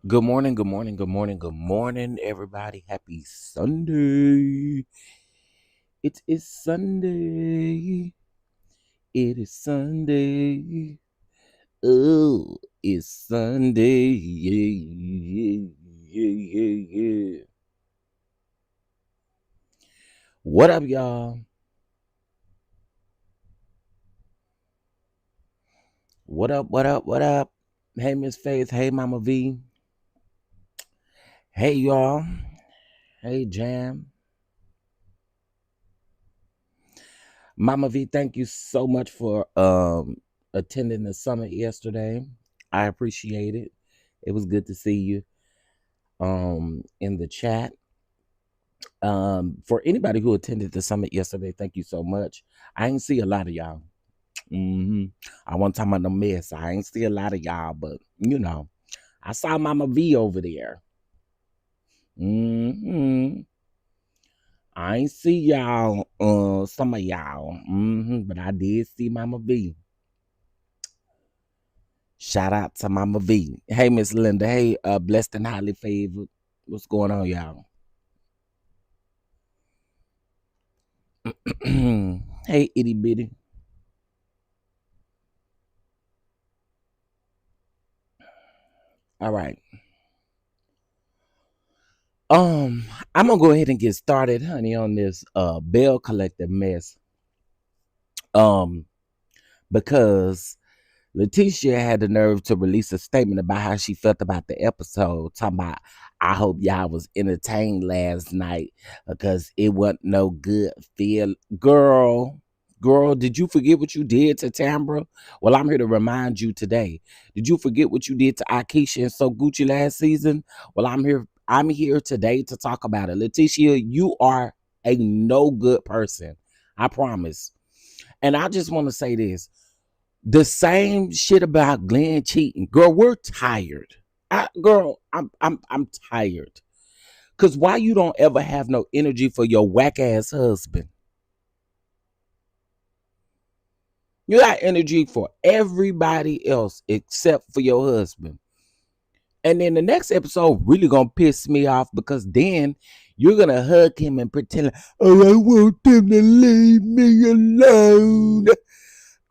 Good morning, good morning, good morning, good morning, everybody. Happy Sunday. It is Sunday. It is Sunday. Oh, it's Sunday. Yeah, yeah, yeah, yeah. What up, y'all? What up, what up, what up? Hey, Miss Faith. Hey, Mama V. Hey, y'all. Hey, Jam. Mama V, thank you so much for attending the summit yesterday. I appreciate it. It was good to see you in the chat. For anybody who attended the summit yesterday, thank you so much. I ain't see a lot of y'all. hmm I want to talk about the mess. I ain't see a lot of y'all, but I saw Mama V over there. hmm I ain't see y'all, some of y'all, but I did see Mama V. Shout out to Mama V. Hey, Miss Linda. Hey, blessed and highly favored. What's going on, y'all? Hey, itty bitty. All right. Um, I'm gonna go ahead and get started, honey, on this bill collector mess. Um, because Latiesha had the nerve to release a statement about how she felt about the episode, talking about I hope y'all was entertained last night because it wasn't no good feel. Girl, did you forget what you did to Tambra? Well, I'm here to remind you today. Did you forget what you did to Akeisha and So Gucci last season? Well, I'm here today to talk about it. Letitia, you are a no good person. I promise. And I just want to say this. The same shit about Glen cheating. Girl, we're tired. I'm tired. Cause why you don't ever have no energy for your whack ass husband? You got energy for everybody else except for your husband. And then the next episode really gonna piss me off because then you're gonna hug him and pretend like, oh, I want them to leave me alone.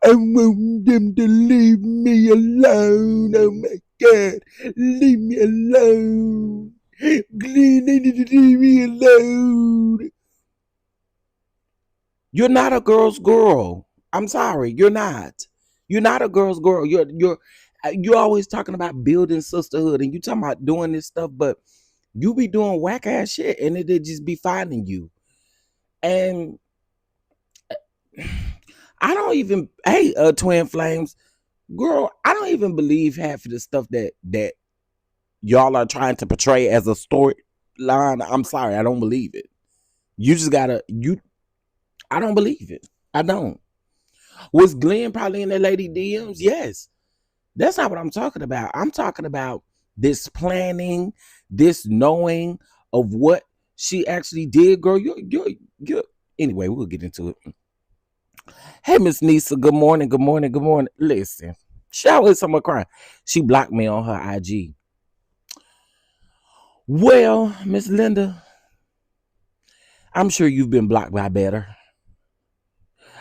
I want them to leave me alone. Oh my God, leave me alone. Glenn, they need to leave me alone. You're not a girl's girl. I'm sorry, you're not. You're not a girl's girl. You're always talking about building sisterhood and you talking about doing this stuff, but you be doing whack ass shit and it just be finding you. And I don't even hey twin flames, girl, I don't even believe half of the stuff that y'all are trying to portray as a storyline. I'm sorry, I don't believe it. You just gotta you. I don't believe it. I don't. Was Glenn probably in that lady DMs? Yes. That's not what I'm talking about. I'm talking about this planning, this knowing of what she actually did, girl. You. Anyway, we'll get into it. Hey, Miss Nisa. Good morning. Good morning. Good morning. Listen, shower someone crying. She blocked me on her IG. Well, Miss Linda, I'm sure you've been blocked by better.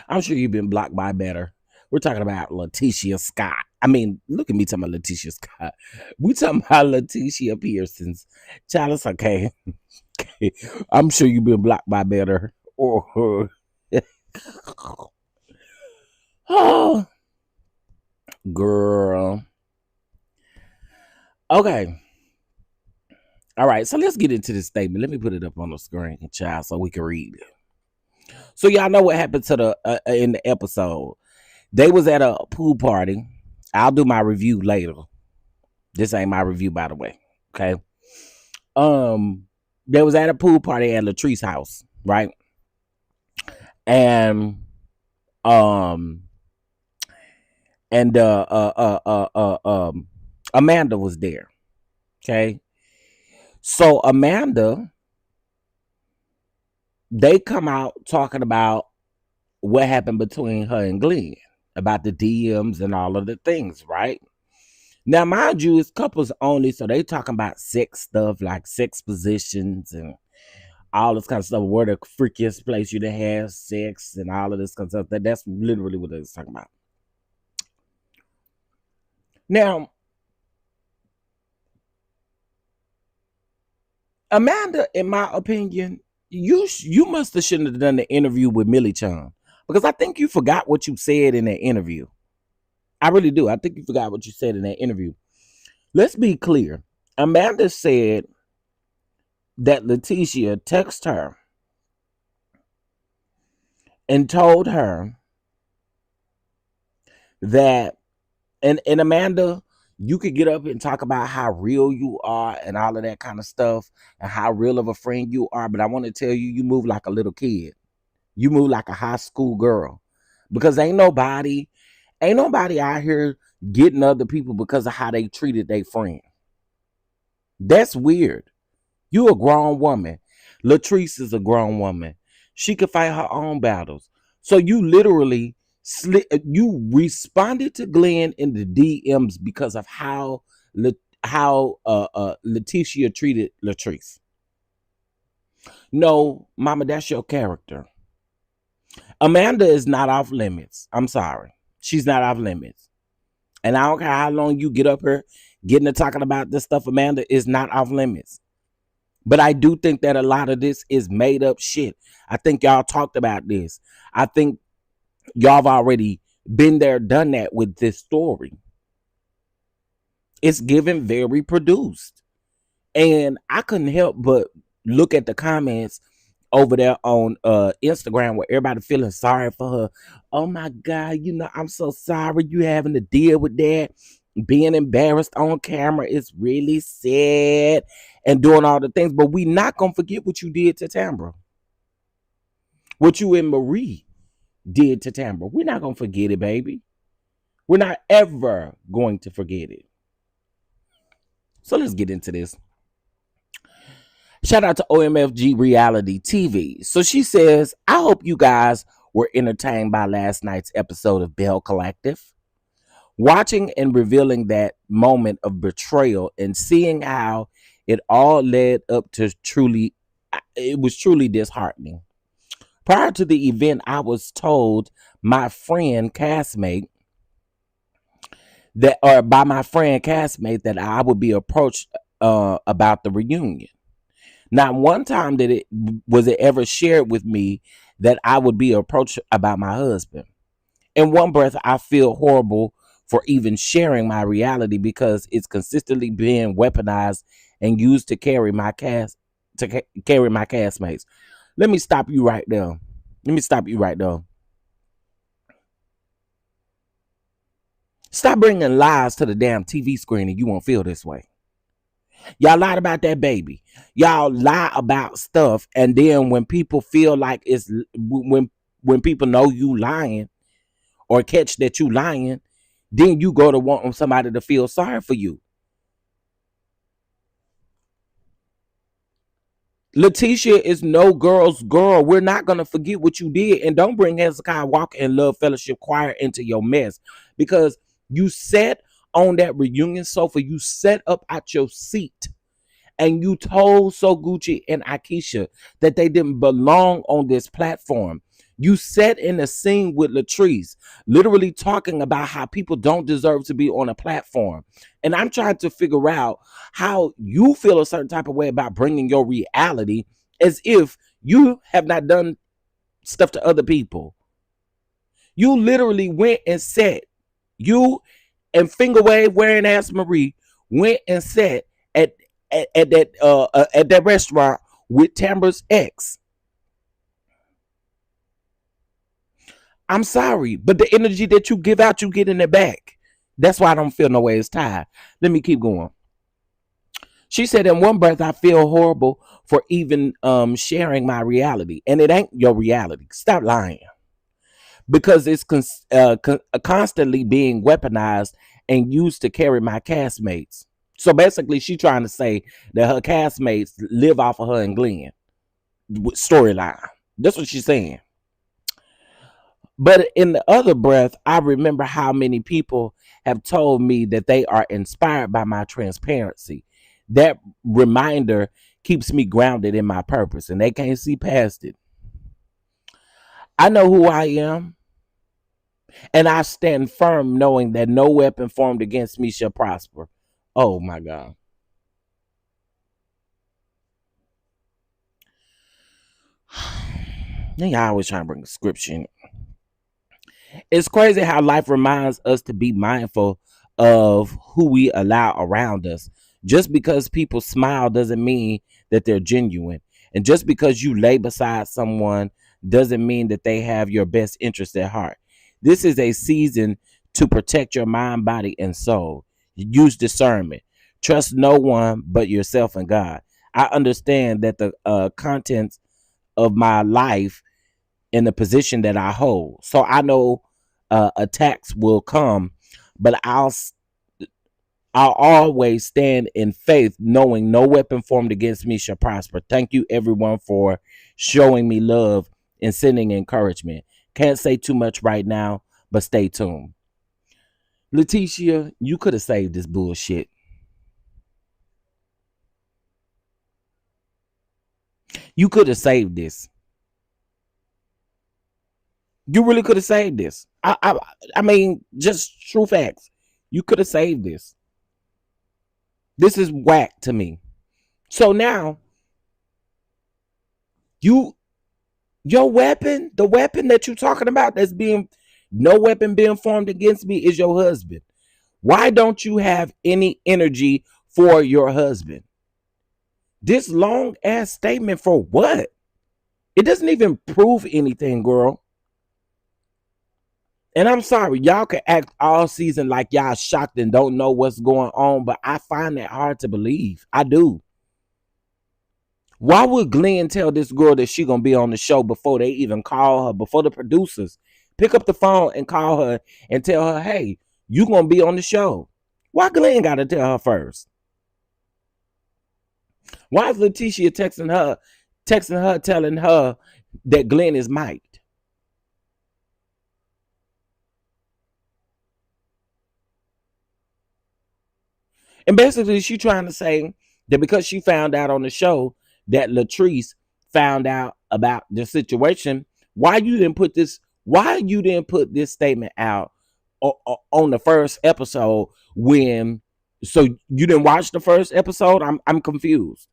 I'm sure you've been blocked by better. We're talking about Latiesha Scott. I mean, look at me talking about Latiesha Scott. We talking about Letitia Pearson's child. It's okay. I'm sure you've been blocked by better. Or oh, girl. Okay. All right. So let's get into this statement. Let me put it up on the screen, child, so we can read it. So y'all know what happened to the in the episode. They was at a pool party. I'll do my review later. This ain't my review, by the way. Okay. They was at a pool party at Latrice's house, right? And um and Amanda was there. Okay. So Amanda, they come out talking about what happened between her and Glenn about the DMs and all of the things, right? Now, mind you, it's couples only, so they talking about sex stuff like sex positions and all this kind of stuff. Where the freakiest place you to have sex and all of this kind of stuff. That's literally what they're talking about. Now, Amanda, in my opinion, you must have shouldn't have done the interview with Millie Chung, because I think you forgot what you said in that interview. I really do. I think you forgot what you said in that interview. Let's be clear. Amanda said that Latiesha texted her and told her that, and Amanda, you could get up and talk about how real you are and all of that kind of stuff and how real of a friend you are, but I want to tell you, you move like a little kid. You move like a high school girl, because ain't nobody out here getting other people because of how they treated their friend. That's weird. You a grown woman. Latrice is a grown woman. She could fight her own battles. So you literally you responded to Glen in the DMs because of how Latiesha treated Latrice. No, mama, that's your character. Amanda is not off limits. I'm sorry. She's not off limits. And I don't care how long you get up here getting to talking about this stuff, Amanda is not off limits. But I do think that a lot of this is made up shit. I think y'all talked about this. I think y'all have already been there, done that with this story. It's given very produced. And I couldn't help but look at the comments over there on Instagram where everybody feeling sorry for her. Oh my God, I'm so sorry you having to deal with that. Being embarrassed on camera is really sad and doing all the things. But we not going to forget what you did to Tambra. What you and Marie did to Tambra. We're not going to forget it, baby. We're not ever going to forget it. So let's get into this. Shout out to OMFG Reality TV. So she says, I hope you guys were entertained by last night's episode of Bell Collective. Watching and revealing that moment of betrayal and seeing how it all led up to it was truly disheartening. Prior to the event, I was told by my friend castmate that I would be approached about the reunion. Not one time was it ever shared with me that I would be approached about my husband. In one breath, I feel horrible for even sharing my reality because it's consistently being weaponized and used to carry my castmates. Let me stop you right there. Stop bringing lies to the damn TV screen and you won't feel this way. Y'all lied about that baby. Y'all lie about stuff, and then when people feel like it's when people know you lying or catch that you lying, then you go to want somebody to feel sorry for you. Latiesha is no girl's girl. We're not going to forget what you did. And don't bring Hezekiah Walker and Love Fellowship Choir into your mess, because you sat on that reunion sofa. You sat up at your seat and you told So Gucci and Akeisha that they didn't belong on this platform. You sat in a scene with Latrice, literally talking about how people don't deserve to be on a platform. And I'm trying to figure out how you feel a certain type of way about bringing your reality as if you have not done stuff to other people. You literally went and sat. You and finger wave wearing ass Marie went and sat at that restaurant with Tambra's ex. I'm sorry, but the energy that you give out, you get in the back. That's why I don't feel no way it's tired. Let me keep going. She said, in one breath, I feel horrible for even sharing my reality. And it ain't your reality. Stop lying. Because it's constantly being weaponized and used to carry my castmates. So basically, she's trying to say that her castmates live off of her and Glen storyline. That's what she's saying. But in the other breath, I remember how many people have told me that they are inspired by my transparency. That reminder keeps me grounded in my purpose, and they can't see past it. I know who I am, and I stand firm knowing that no weapon formed against me shall prosper. Oh my God. I always trying to bring a scripture in. It's crazy how life reminds us to be mindful of who we allow around us. Just because people smile doesn't mean that they're genuine. And just because you lay beside someone doesn't mean that they have your best interest at heart. This is a season to protect your mind, body, and soul. Use discernment. Trust no one but yourself and God. I understand that the contents of my life in the position that I hold. So I know attacks will come, but I'll always stand in faith, knowing no weapon formed against me shall prosper. Thank you, everyone, for showing me love and sending encouragement. Can't say too much right now, but stay tuned. Latiesha, you could have saved this bullshit. You could have saved this. You really could have saved this. I mean, just true facts. You could have saved this. This is whack to me. So now, your weapon, the weapon that you're talking about, that's being no weapon being formed against me, is your husband. Why don't you have any energy for your husband? This long ass statement for what? It doesn't even prove anything, girl. And I'm sorry, y'all can act all season like y'all shocked and don't know what's going on, but I find that hard to believe. I do. Why would Glen tell this girl that she gonna be on the show before they even call her, before the producers pick up the phone and call her and tell her, hey, you gonna be on the show? Why Glen gotta tell her first? Why is Latiesha texting her, telling her that Glen is mic'd? And basically, she trying to say that because she found out on the show that Latrice found out about the situation, why you didn't put this? Why you didn't put this statement out on the first episode? When so you didn't watch the first episode? I'm confused.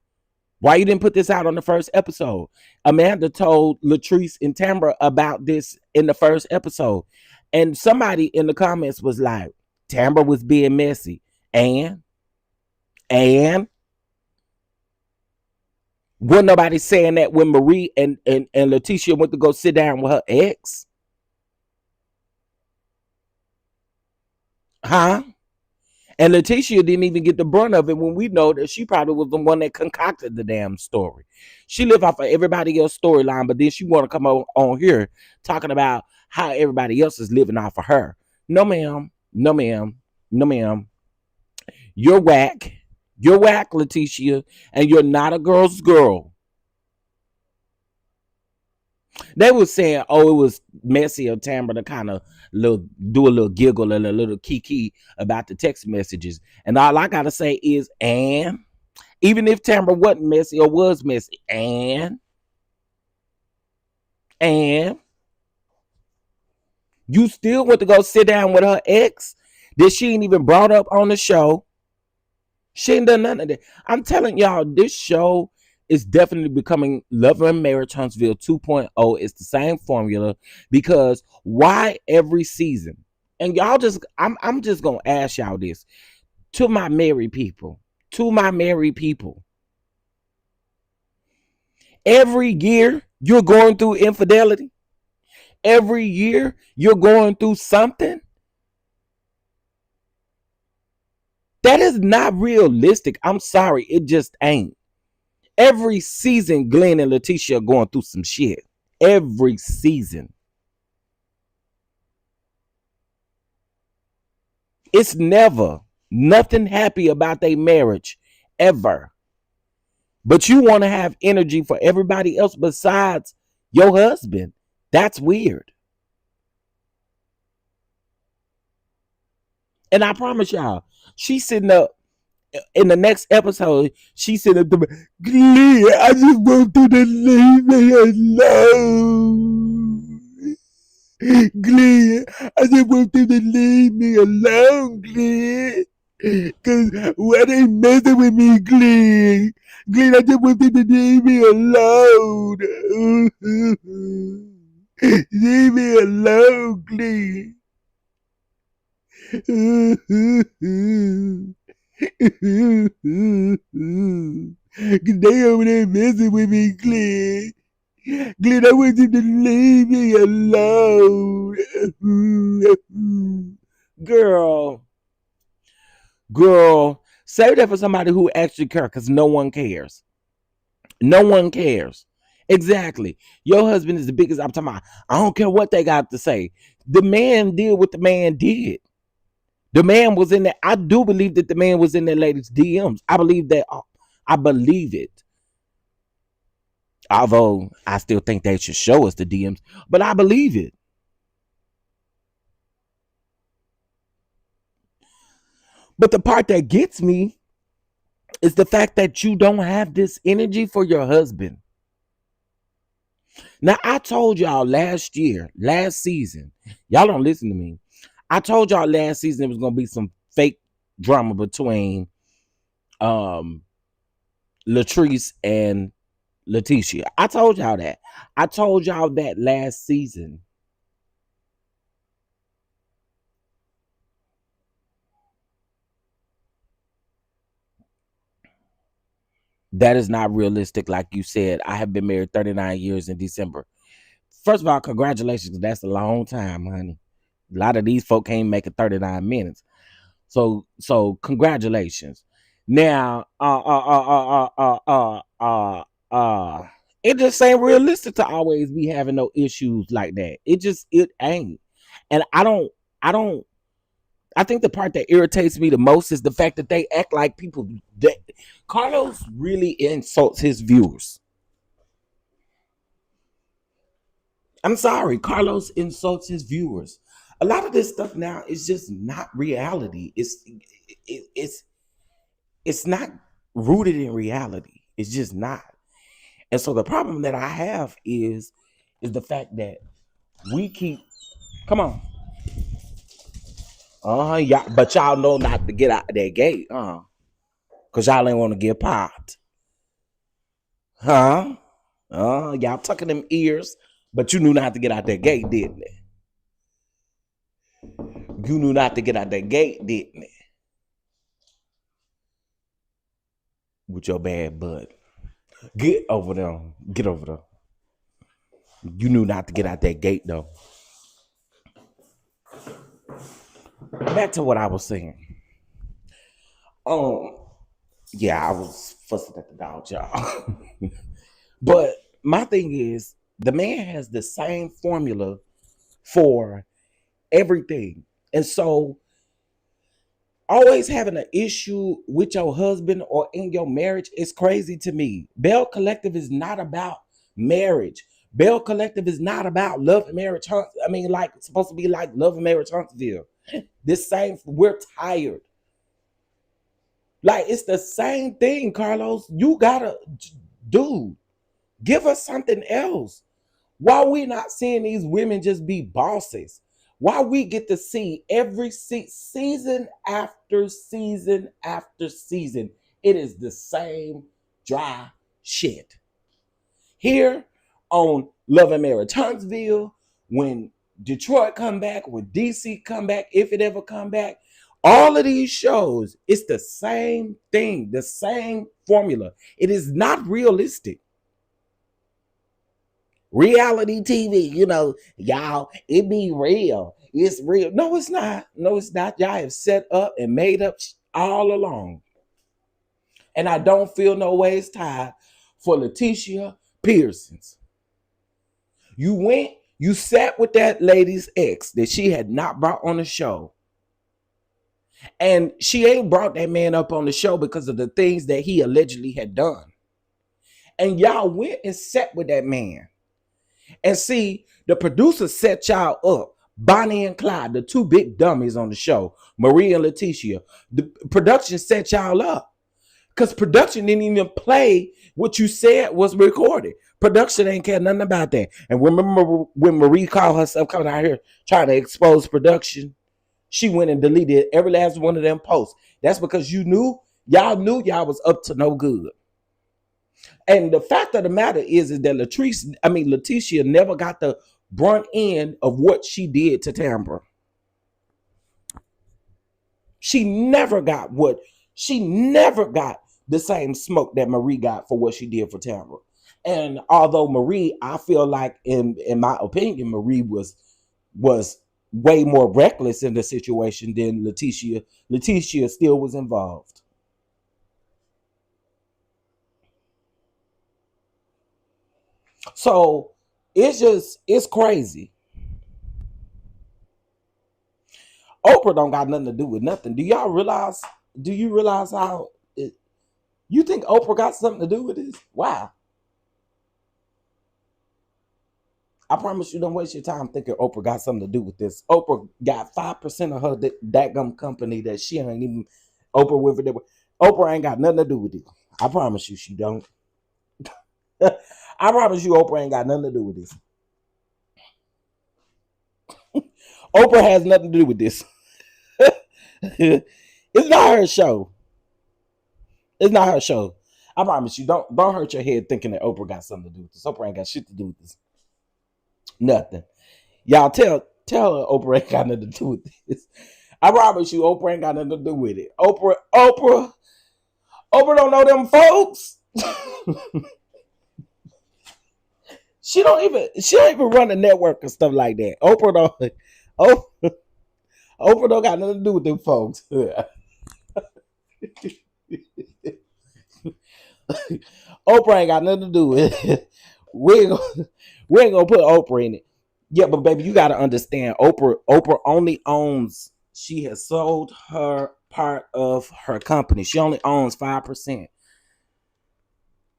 Why you didn't put this out on the first episode? Amanda told Latrice and Tambra about this in the first episode, and somebody in the comments was like, Tambra was being messy, and wasn't nobody saying that when Marie and Latiesha went to go sit down with her ex? Huh? And Latiesha didn't even get the brunt of it when we know that she probably was the one that concocted the damn story. She lived off of everybody else's storyline, but then she want to come on here talking about how everybody else is living off of her. No, ma'am. No, ma'am. No, ma'am. You're whack. You're whack, Latiesha, and you're not a girl's girl. They were saying, oh, it was messy of Tambra to kind of do a little giggle and a little kiki about the text messages. And all I gotta say is, and even if Tambra wasn't messy or was messy, and you still went to go sit down with her ex that she ain't even brought up on the show. She ain't done none of that. I'm telling y'all, this show is definitely becoming Love and Marriage Huntsville 2.0. It's the same formula, because why every season? And y'all just, I'm just gonna ask y'all this. To my married people, every year you're going through infidelity. Every year you're going through something. That is not realistic. I'm sorry, it just ain't. Every season, Glen and Latiesha are going through some shit. Every season. It's never nothing happy about their marriage, ever. But you want to have energy for everybody else besides your husband. That's weird. And I promise y'all, she's sitting up in the next episode. She's sitting up the Glen, I just want you to leave me alone. Glen, I just want you to leave me alone, Glen. Cause why they messing with me, Glen? Glen, I just want you to leave me alone. Leave me alone, Glen. They over there messing with me, Glen. Glen, I want you to leave me alone. Girl, girl, save that for somebody who actually cares, because no one cares. No one cares. Exactly. Your husband is the biggest. I'm talking about. I don't care what they got to say. The man did what the man did. The man was in there. I do believe that the man was in that lady's DMs. I believe that. I believe it. Although I still think they should show us the DMs, but I believe it. But the part that gets me is the fact that you don't have this energy for your husband. Now, I told y'all last season, y'all don't listen to me. I told y'all last season there was going to be some fake drama between Latrice and Latiesha. I told y'all that. I told y'all that last season. That is not realistic, like you said. I have been married 39 years in December. First of all, congratulations. That's a long time, honey. A lot of these folk can't make it 39 minutes. So congratulations. Now, it just ain't realistic to always be having no issues like that. It ain't. And I think the part that irritates me the most is the fact that they act like people that Carlos really insults his viewers. I'm sorry, Carlos insults his viewers. A lot of this stuff now is just not reality. It's not rooted in reality. It's just not. And so the problem that I have is the fact that we keep come on. Yeah, but y'all know not to get out of that gate, cause y'all ain't want to get popped. Y'all tucking them ears, but you knew not to get out that gate, didn't it? You knew not to get out that gate, didn't it? With your bad butt. Get over there. Get over there. You knew not to get out that gate, though. Back to what I was saying. Yeah, I was fussing at the dog, y'all. But my thing is, the man has the same formula for everything. And so always having an issue with your husband or in your marriage is crazy to me. Bell Collective is not about marriage. Bell Collective is not about love and marriage. I mean, like it's supposed to be like love and marriage Huntsville. We're tired. Like it's the same thing, Carlos. You gotta, dude, give us something else. Why we not seeing these women just be bosses? Why we get to see every season after season after season, it is the same dry shit. Here on Love and Marriage Huntsville, when Detroit come back, when DC come back, if it ever come back, all of these shows, it's the same thing, the same formula. It is not realistic. Reality TV, y'all, it be real. It's real. No, it's not. No, it's not. Y'all have set up and made up all along. And I don't feel no ways tied for Latiesha Pearsons. You sat with that lady's ex that she had not brought on the show. And she ain't brought that man up on the show because of the things that he allegedly had done. And y'all went and sat with that man. And see, the producer set y'all up Bonnie and Clyde, the two big dummies on the show, Marie and Latiesha. The production set y'all up because production didn't even play what you said was recorded. Production ain't care nothing about that. And remember when Marie called herself coming out here trying to expose production? She went and deleted every last one of them posts. That's because y'all knew y'all was up to no good. And the fact of the matter is that Latiesha never got the brunt end of what she did to Tambra. She never got the same smoke that Marie got for what she did for Tambra. And although Marie, I feel like in my opinion, Marie was way more reckless in the situation than Latiesha. Latiesha still was involved. So it's crazy. Oprah don't got nothing to do with nothing. Do you realize how you think Oprah got something to do with this? Wow. I promise you, don't waste your time thinking Oprah got something to do with this. Oprah got 5% of her that gum company that she ain't even Oprah with it. Oprah ain't got nothing to do with it. I promise you she don't. I promise you Oprah ain't got nothing to do with this. Oprah has nothing to do with this. It's not her show. It's not her show. I promise you, don't hurt your head thinking that Oprah got something to do with this. Oprah ain't got shit to do with this. Nothing. Y'all tell her Oprah ain't got nothing to do with this. I promise you, Oprah ain't got nothing to do with it. Oprah don't know them folks. She don't even run a network and stuff like that. Oprah don't got nothing to do with them folks. Oprah ain't got nothing to do with it. We ain't gonna put Oprah in it. Yeah, but baby, you gotta understand, Oprah only owns. She has sold her part of her company. She only owns 5%.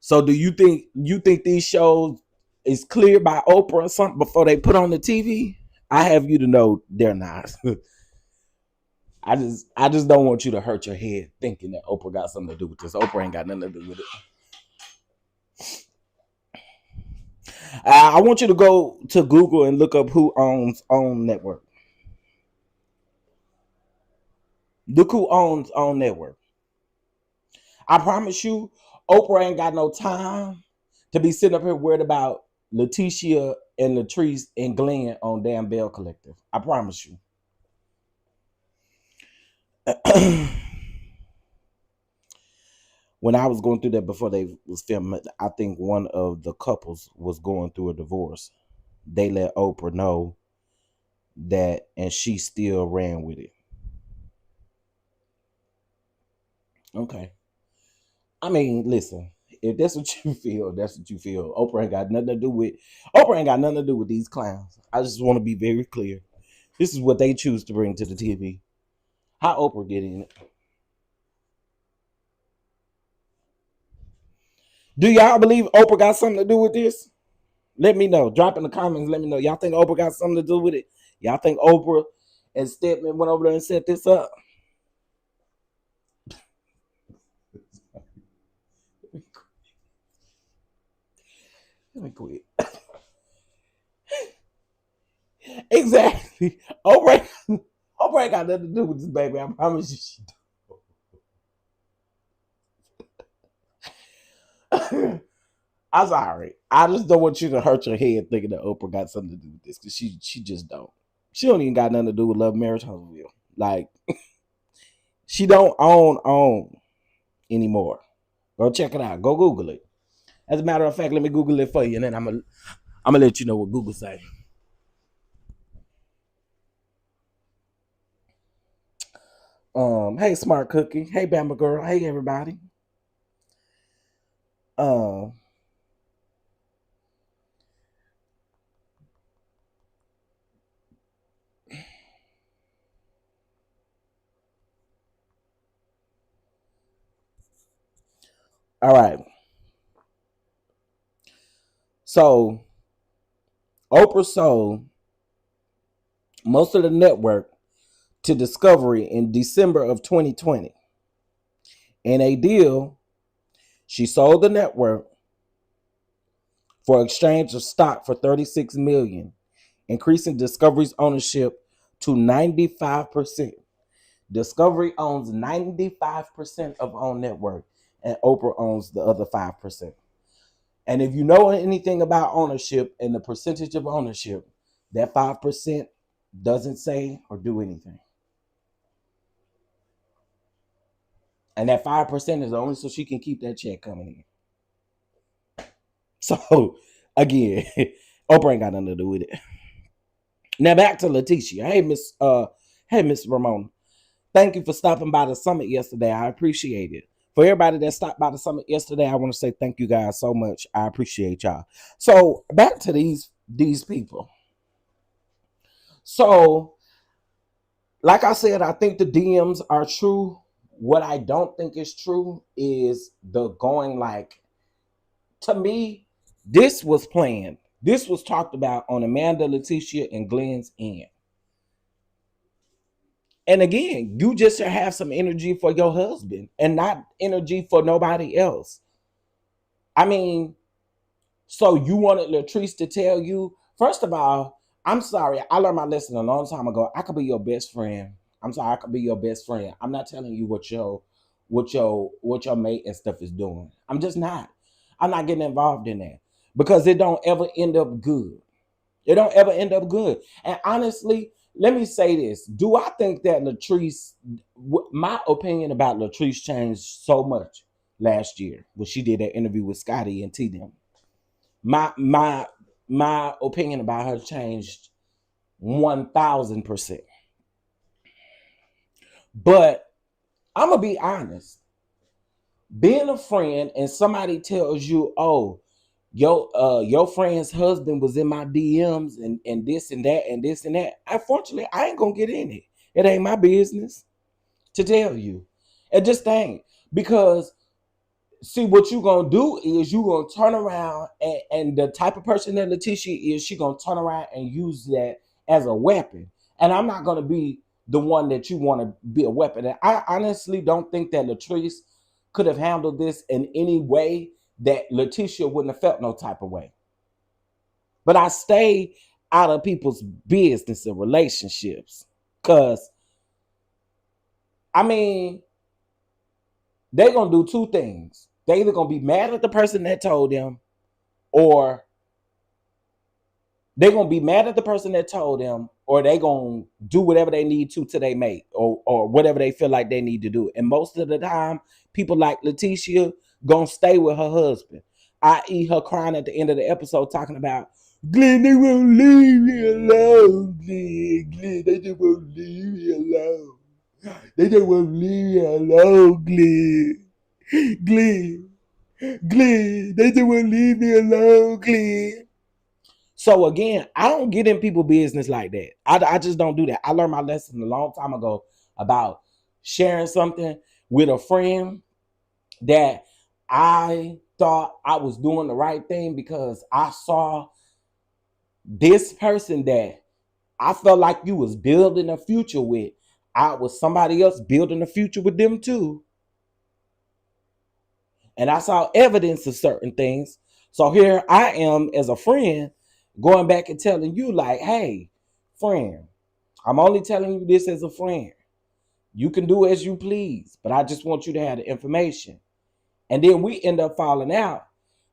So do you think these shows is cleared by Oprah or something before they put on the TV? I have you to know they're not. I just don't want you to hurt your head thinking that Oprah got something to do with this. Oprah ain't got nothing to do with it. I want you to go to Google and look up who owns OWN Network. Look who owns OWN Network. I promise you, Oprah ain't got no time to be sitting up here worried about Latiesha and Latrice and Glen on damn Bell Collective. I promise you. When I was going through that before they was filming, I think one of the couples was going through a divorce. They let Oprah know that, and she still ran with it. Okay. I mean, listen, if that's what you feel, that's what you feel. Oprah ain't got nothing to do with these clowns. I just want to be very clear. This is what they choose to bring to the TV. How Oprah get in it? Do y'all believe Oprah got something to do with this? Let me know. Drop in the comments. Let me know. Y'all think Oprah got something to do with it? Y'all think Oprah and Stedman went over there and set this up? Let me quit. Exactly. Oprah ain't got nothing to do with this, baby. I promise you she don't. I'm sorry. I just don't want you to hurt your head thinking that Oprah got something to do with this because she just don't. She don't even got nothing to do with Love Marriage Huntsville. Like she don't own anymore. Go check it out. Go Google it. As a matter of fact, let me Google it for you, and then I'm gonna let you know what Google say. Hey Smart Cookie. Hey Bama Girl. Hey everybody. Um, all right. So Oprah sold most of the network to Discovery in December of 2020. In a deal, she sold the network for exchange of stock for $36 million, increasing Discovery's ownership to 95%. Discovery owns 95% of OWN Network, and Oprah owns the other 5%. And if you know anything about ownership and the percentage of ownership, that 5% doesn't say or do anything. And that 5% is only so she can keep that check coming in. So again, Oprah ain't got nothing to do with it. Now back to Latiesha. Hey Miss Ramona. Thank you for stopping by the summit yesterday. I appreciate it. For everybody that stopped by the summit yesterday, I want to say thank you guys so much. I appreciate y'all. So back to these people. So, like I said, I think the DMs are true. What I don't think is true is the going like, to me, this was planned. This was talked about on Amanda, Latiesha, and Glen's end. And again, you just have some energy for your husband and not energy for nobody else. I mean, so you wanted Latrice to tell you, first of all, I'm sorry. I learned my lesson a long time ago. I could be your best friend. I'm sorry, I could be your best friend. I'm not telling you what your mate and stuff is doing. I'm just not. I'm not getting involved in that because it don't ever end up good. It don't ever end up good. And honestly, let me say this. Do I think that Latrice, my opinion about Latrice changed so much last year when she did that interview with Scotty and T them? My opinion about her changed 1000%. But I'm gonna be honest. Being a friend and somebody tells you, oh, your friend's husband was in my DMs and this and that and this and that. Unfortunately, I ain't gonna get in it. It ain't my business to tell you. It just ain't. Because see, what you gonna do is you gonna turn around and the type of person that Latiesha is, she gonna turn around and use that as a weapon. And I'm not gonna be the one that you want to be a weapon. And I honestly don't think that Latrice could have handled this in any way that Latiesha wouldn't have felt no type of way. But I stay out of people's business and relationships. Cause I mean, they're gonna do two things. They either gonna be mad at the person that told them, or they're gonna be mad at the person that told them, or they gonna do whatever they need to they mate, or whatever they feel like they need to do. And most of the time, people like Latiesha gonna stay with her husband, i.e. her crying at the end of the episode talking about, Glen, they won't leave me alone, Glen, they just won't leave me alone. They just won't leave me alone, Glen, they just won't leave me alone, Glen. So again, I don't get in people's business like that. I just don't do that. I learned my lesson a long time ago about sharing something with a friend that I thought I was doing the right thing because I saw this person that I felt like you was building a future with. I was somebody else building a future with them too. And I saw evidence of certain things. So here I am as a friend going back and telling you like, hey, friend, I'm only telling you this as a friend. You can do as you please, but I just want you to have the information. And then we end up falling out.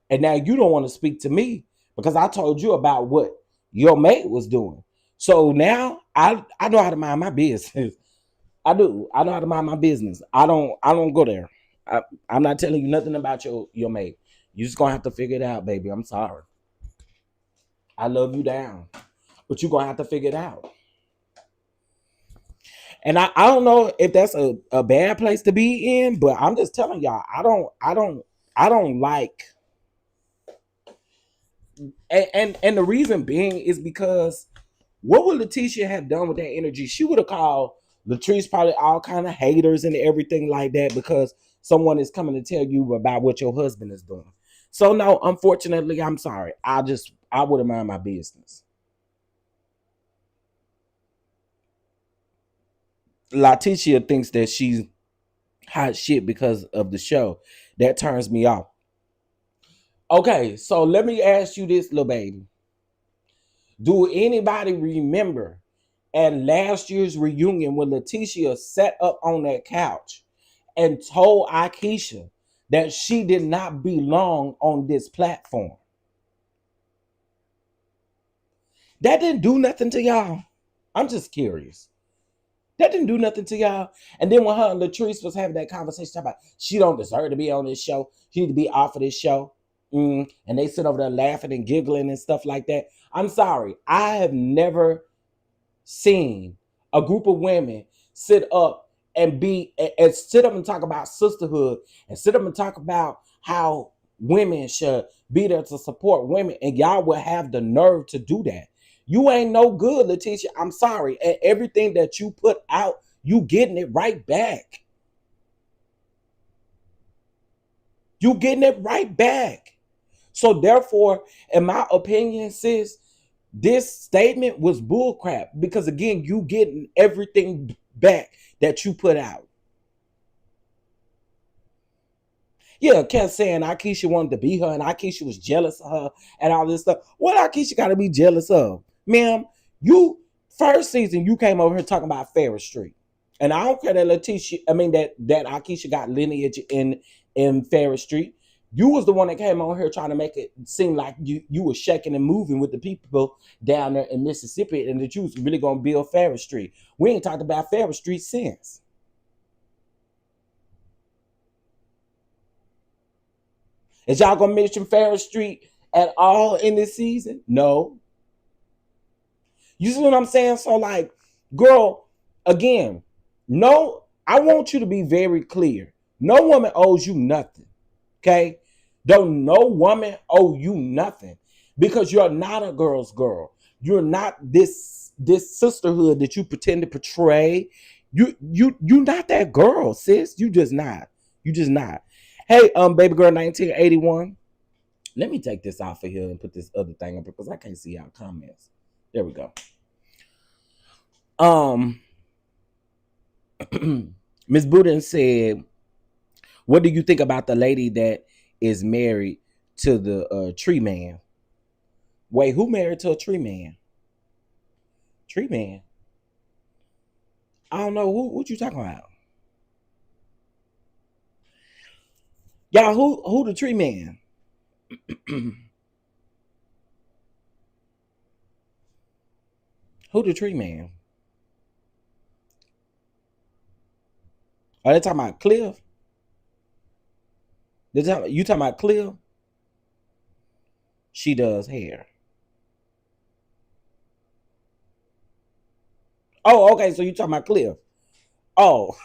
And now you don't want to speak to me because I told you about what your mate was doing. So now I know how to mind my business. I do. I know how to mind my business. I don't go there. I'm not telling you nothing about your mate. You just gonna have to figure it out, baby. I'm sorry. I love you down, but you're gonna have to figure it out. And I don't know if that's a bad place to be in, but I'm just telling y'all, I don't like, and the reason being is because what would Latiesha have done with that energy? She would have called Latrice probably all kind of haters and everything like that because someone is coming to tell you about what your husband is doing. So no, unfortunately, I'm sorry. I wouldn't mind my business. Latiesha thinks that she's hot shit because of the show. That turns me off. Okay, so let me ask you this, little baby. Do anybody remember at last year's reunion when Latiesha sat up on that couch and told Akeisha that she did not belong on this platform? That didn't do nothing to y'all. I'm just curious. That didn't do nothing to y'all. And then when her and Latrice was having that conversation about she don't deserve to be on this show, she need to be off of this show. And they sit over there laughing and giggling and stuff like that. I'm sorry. I have never seen a group of women sit up and sit up and talk about sisterhood and sit up and talk about how women should be there to support women, and y'all will have the nerve to do that. You ain't no good, Latiesha. I'm sorry. And everything that you put out, you getting it right back. You getting it right back. So therefore, in my opinion, sis, this statement was bullcrap because again, you getting everything back that you put out. Yeah, kept saying Akeisha wanted to be her and Akeisha was jealous of her and all this stuff. What Akeisha got to be jealous of? Ma'am, you first season you came over here talking about Ferris Street. And I don't care that that Akeisha got lineage in Ferris Street. You was the one that came on here trying to make it seem like you were shaking and moving with the people down there in Mississippi and that you was really going to build Ferris Street. We ain't talked about Ferris Street since. Is y'all going to mention Ferris Street at all in this season? No. You see what I'm saying? So like, girl, again, no, I want you to be very clear. No woman owes you nothing. Okay? Don't no woman owe you nothing because you're not a girl's girl. You're not this sisterhood that you pretend to portray. You not that girl, sis. You just not. You just not. Hey, baby girl 1981. Let me take this off of here and put this other thing up because I can't see our comments. There we go. Miss Budin said, what do you think about the lady that is married to the tree man? Wait, who married to a tree man? Tree man? I don't know. What you talking about? Y'all, who the tree man? Who the tree man? Are they talking about Cliff? You talking about Cliff? She does hair. Oh, okay. So you talking about Cliff? Oh,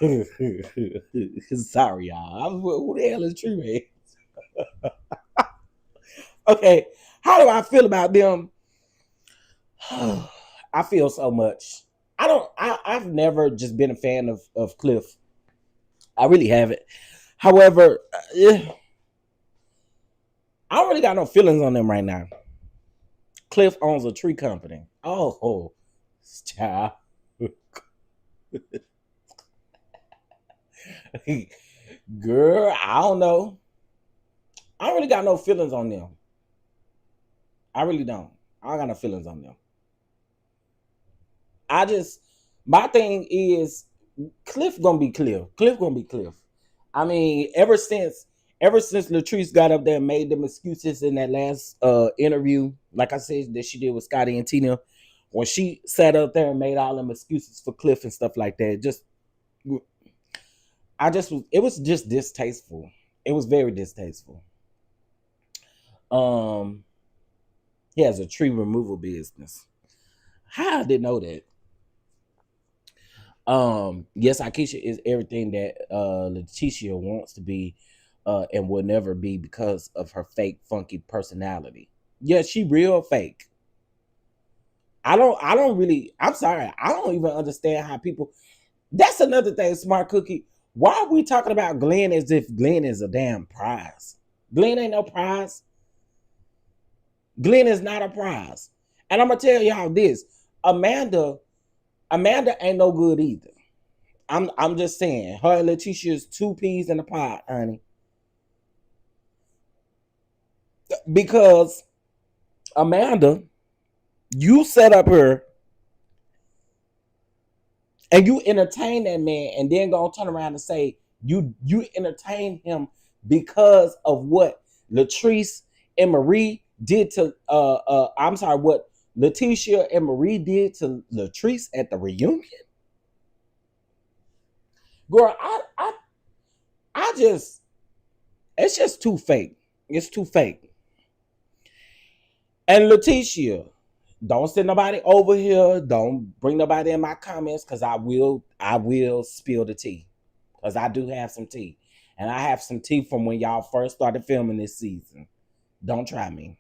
sorry, y'all. Who the hell is Tree Man? Okay, how do I feel about them? I feel so much. I've never just been a fan of Cliff. I really haven't. However, I don't really got no feelings on them right now. Cliff owns a tree company. Oh, child. Girl, I don't know. I don't really got no feelings on them. I really don't. I don't got no feelings on them. My thing is Cliff gonna be Cliff. Cliff gonna be Cliff. I mean, ever since Latrice got up there and made them excuses in that last interview, like I said, that she did with Scotty and Tina, when she sat up there and made all them excuses for Cliff and stuff like that, it was just distasteful. It was very distasteful. He has a tree removal business. How I didn't know that. Yes, Akeisha is everything that Latiesha wants to be and will never be because of her fake funky personality. Yeah, she real fake. I'm sorry, I don't even understand how people. That's another thing, Smart Cookie. Why are we talking about Glen as if Glen is a damn prize? Glen ain't no prize. Glen is not a prize. And I'm gonna tell y'all this. Amanda ain't no good either. I'm just saying, her and Letitia is two peas in a pot, honey. Because Amanda, you set up her and you entertain that man, and then gonna turn around and say you entertain him because of what Latrice and Marie did to I'm sorry, what Letitia and Marie did to Latrice at the reunion. Girl, I just, it's just too fake. It's too fake. And Letitia, don't send nobody over here. Don't bring nobody in my comments, because I will spill the tea. Because I do have some tea. And I have some tea from when y'all first started filming this season. Don't try me.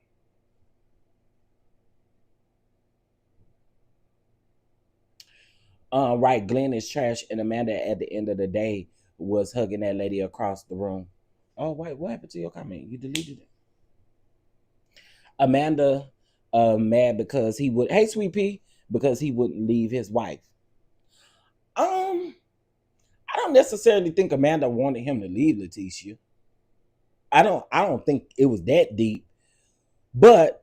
Right, Glen is trash, and Amanda at the end of the day was hugging that lady across the room. Oh wait, what happened to your comment? You deleted it. Amanda mad because he would, hey sweet pea, because he wouldn't leave his wife. Um, I don't necessarily think Amanda wanted him to leave Leticia. I don't think it was that deep. But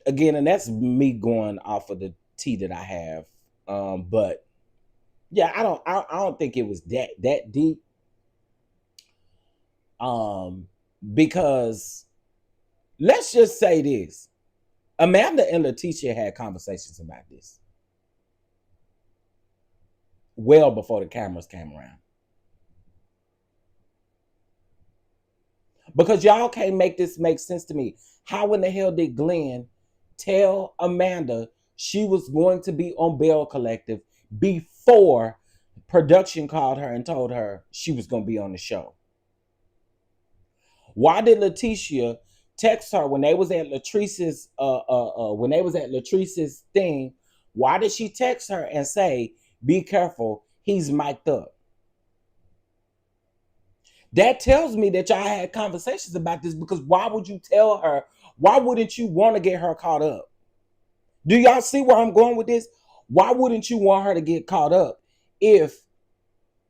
again, and that's me going off of the tea that I have. But yeah, I don't think it was that deep. Um, because let's just say this. Amanda and Leticia had conversations about this well before the cameras came around. Because y'all can't make this make sense to me. How in the hell did Glenn tell Amanda she was going to be on Bell Collective before production called her and told her she was going to be on the show? Why did Letitia text her when they was at Latrice's thing? Why did she text her and say, "Be careful, he's mic'd up"? That tells me that y'all had conversations about this, because why would you tell her? Why wouldn't you want to get her caught up? Do y'all see where I'm going with this? Why wouldn't you want her to get caught up if,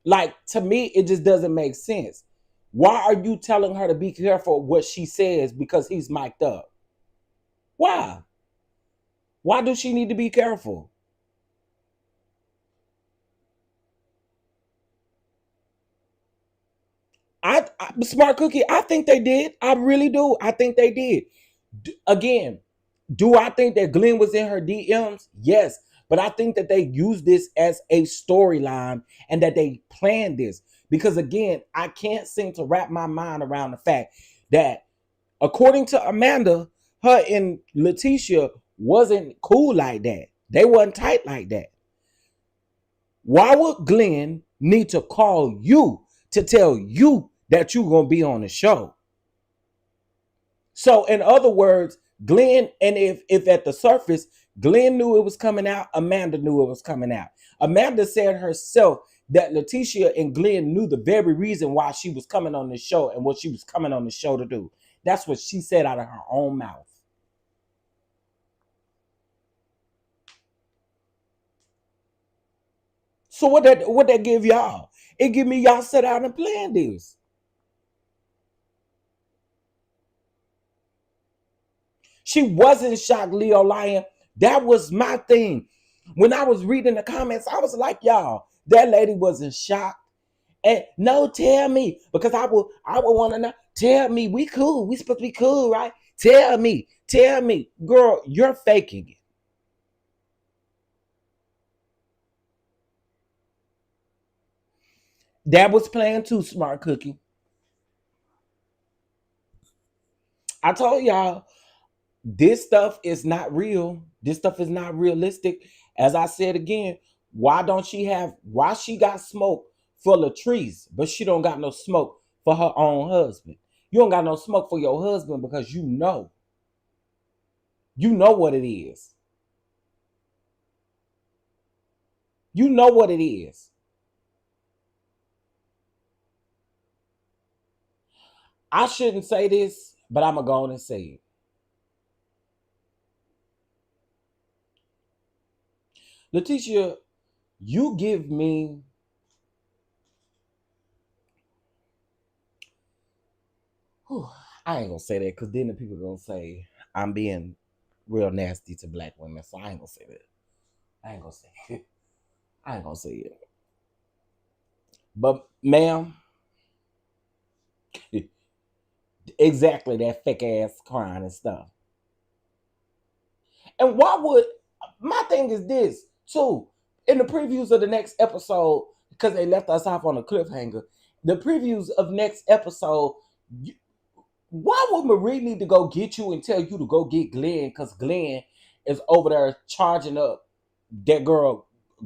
like, to me, it just doesn't make sense. Why are you telling her to be careful what she says because he's mic'd up? Why? Why does she need to be careful? Smart Cookie, I think they did. I really do. I think they did. Again, do I think that Glenn was in her DMs? Yes. But I think that they used this as a storyline and that they planned this. Because again, I can't seem to wrap my mind around the fact that, according to Amanda, her and Letitia wasn't cool like that. They wasn't tight like that. Why would Glenn need to call you to tell you that you're going to be on the show? So, in other words, Glenn, and if at the surface, Glenn knew it was coming out, Amanda knew it was coming out. Amanda said herself that Letitia and Glenn knew the very reason why she was coming on the show and what she was coming on the show to do. That's what she said out of her own mouth. So what that give y'all? It give me y'all set out and plan this. She wasn't shocked, Leo Lion. That was my thing. When I was reading the comments, I was like, y'all, that lady wasn't shocked. And no, tell me, because I would want to know. Tell me, we cool. We supposed to be cool, right? Tell me, girl, you're faking it. That was planned too, Smart Cookie. I told y'all, this stuff is not real. This stuff is not realistic. As I said again, why she got smoke for Latrice, but she don't got no smoke for her own husband? You don't got no smoke for your husband because you know what it is. You know what it is. I shouldn't say this, but I'm gonna go on and say it. Letitia, You give me, whew, I ain't gonna say that because then the people gonna say I'm being real nasty to black women. So I ain't gonna say that. I ain't gonna say it. I ain't gonna say it. But ma'am, exactly that fake ass crying and stuff. And why would my thing is this too? In the previews of the next episode, because they left us off on a cliffhanger, the previews of next episode, why would Marie need to go get you and tell you to go get Glen? Because Glen is over there charging up that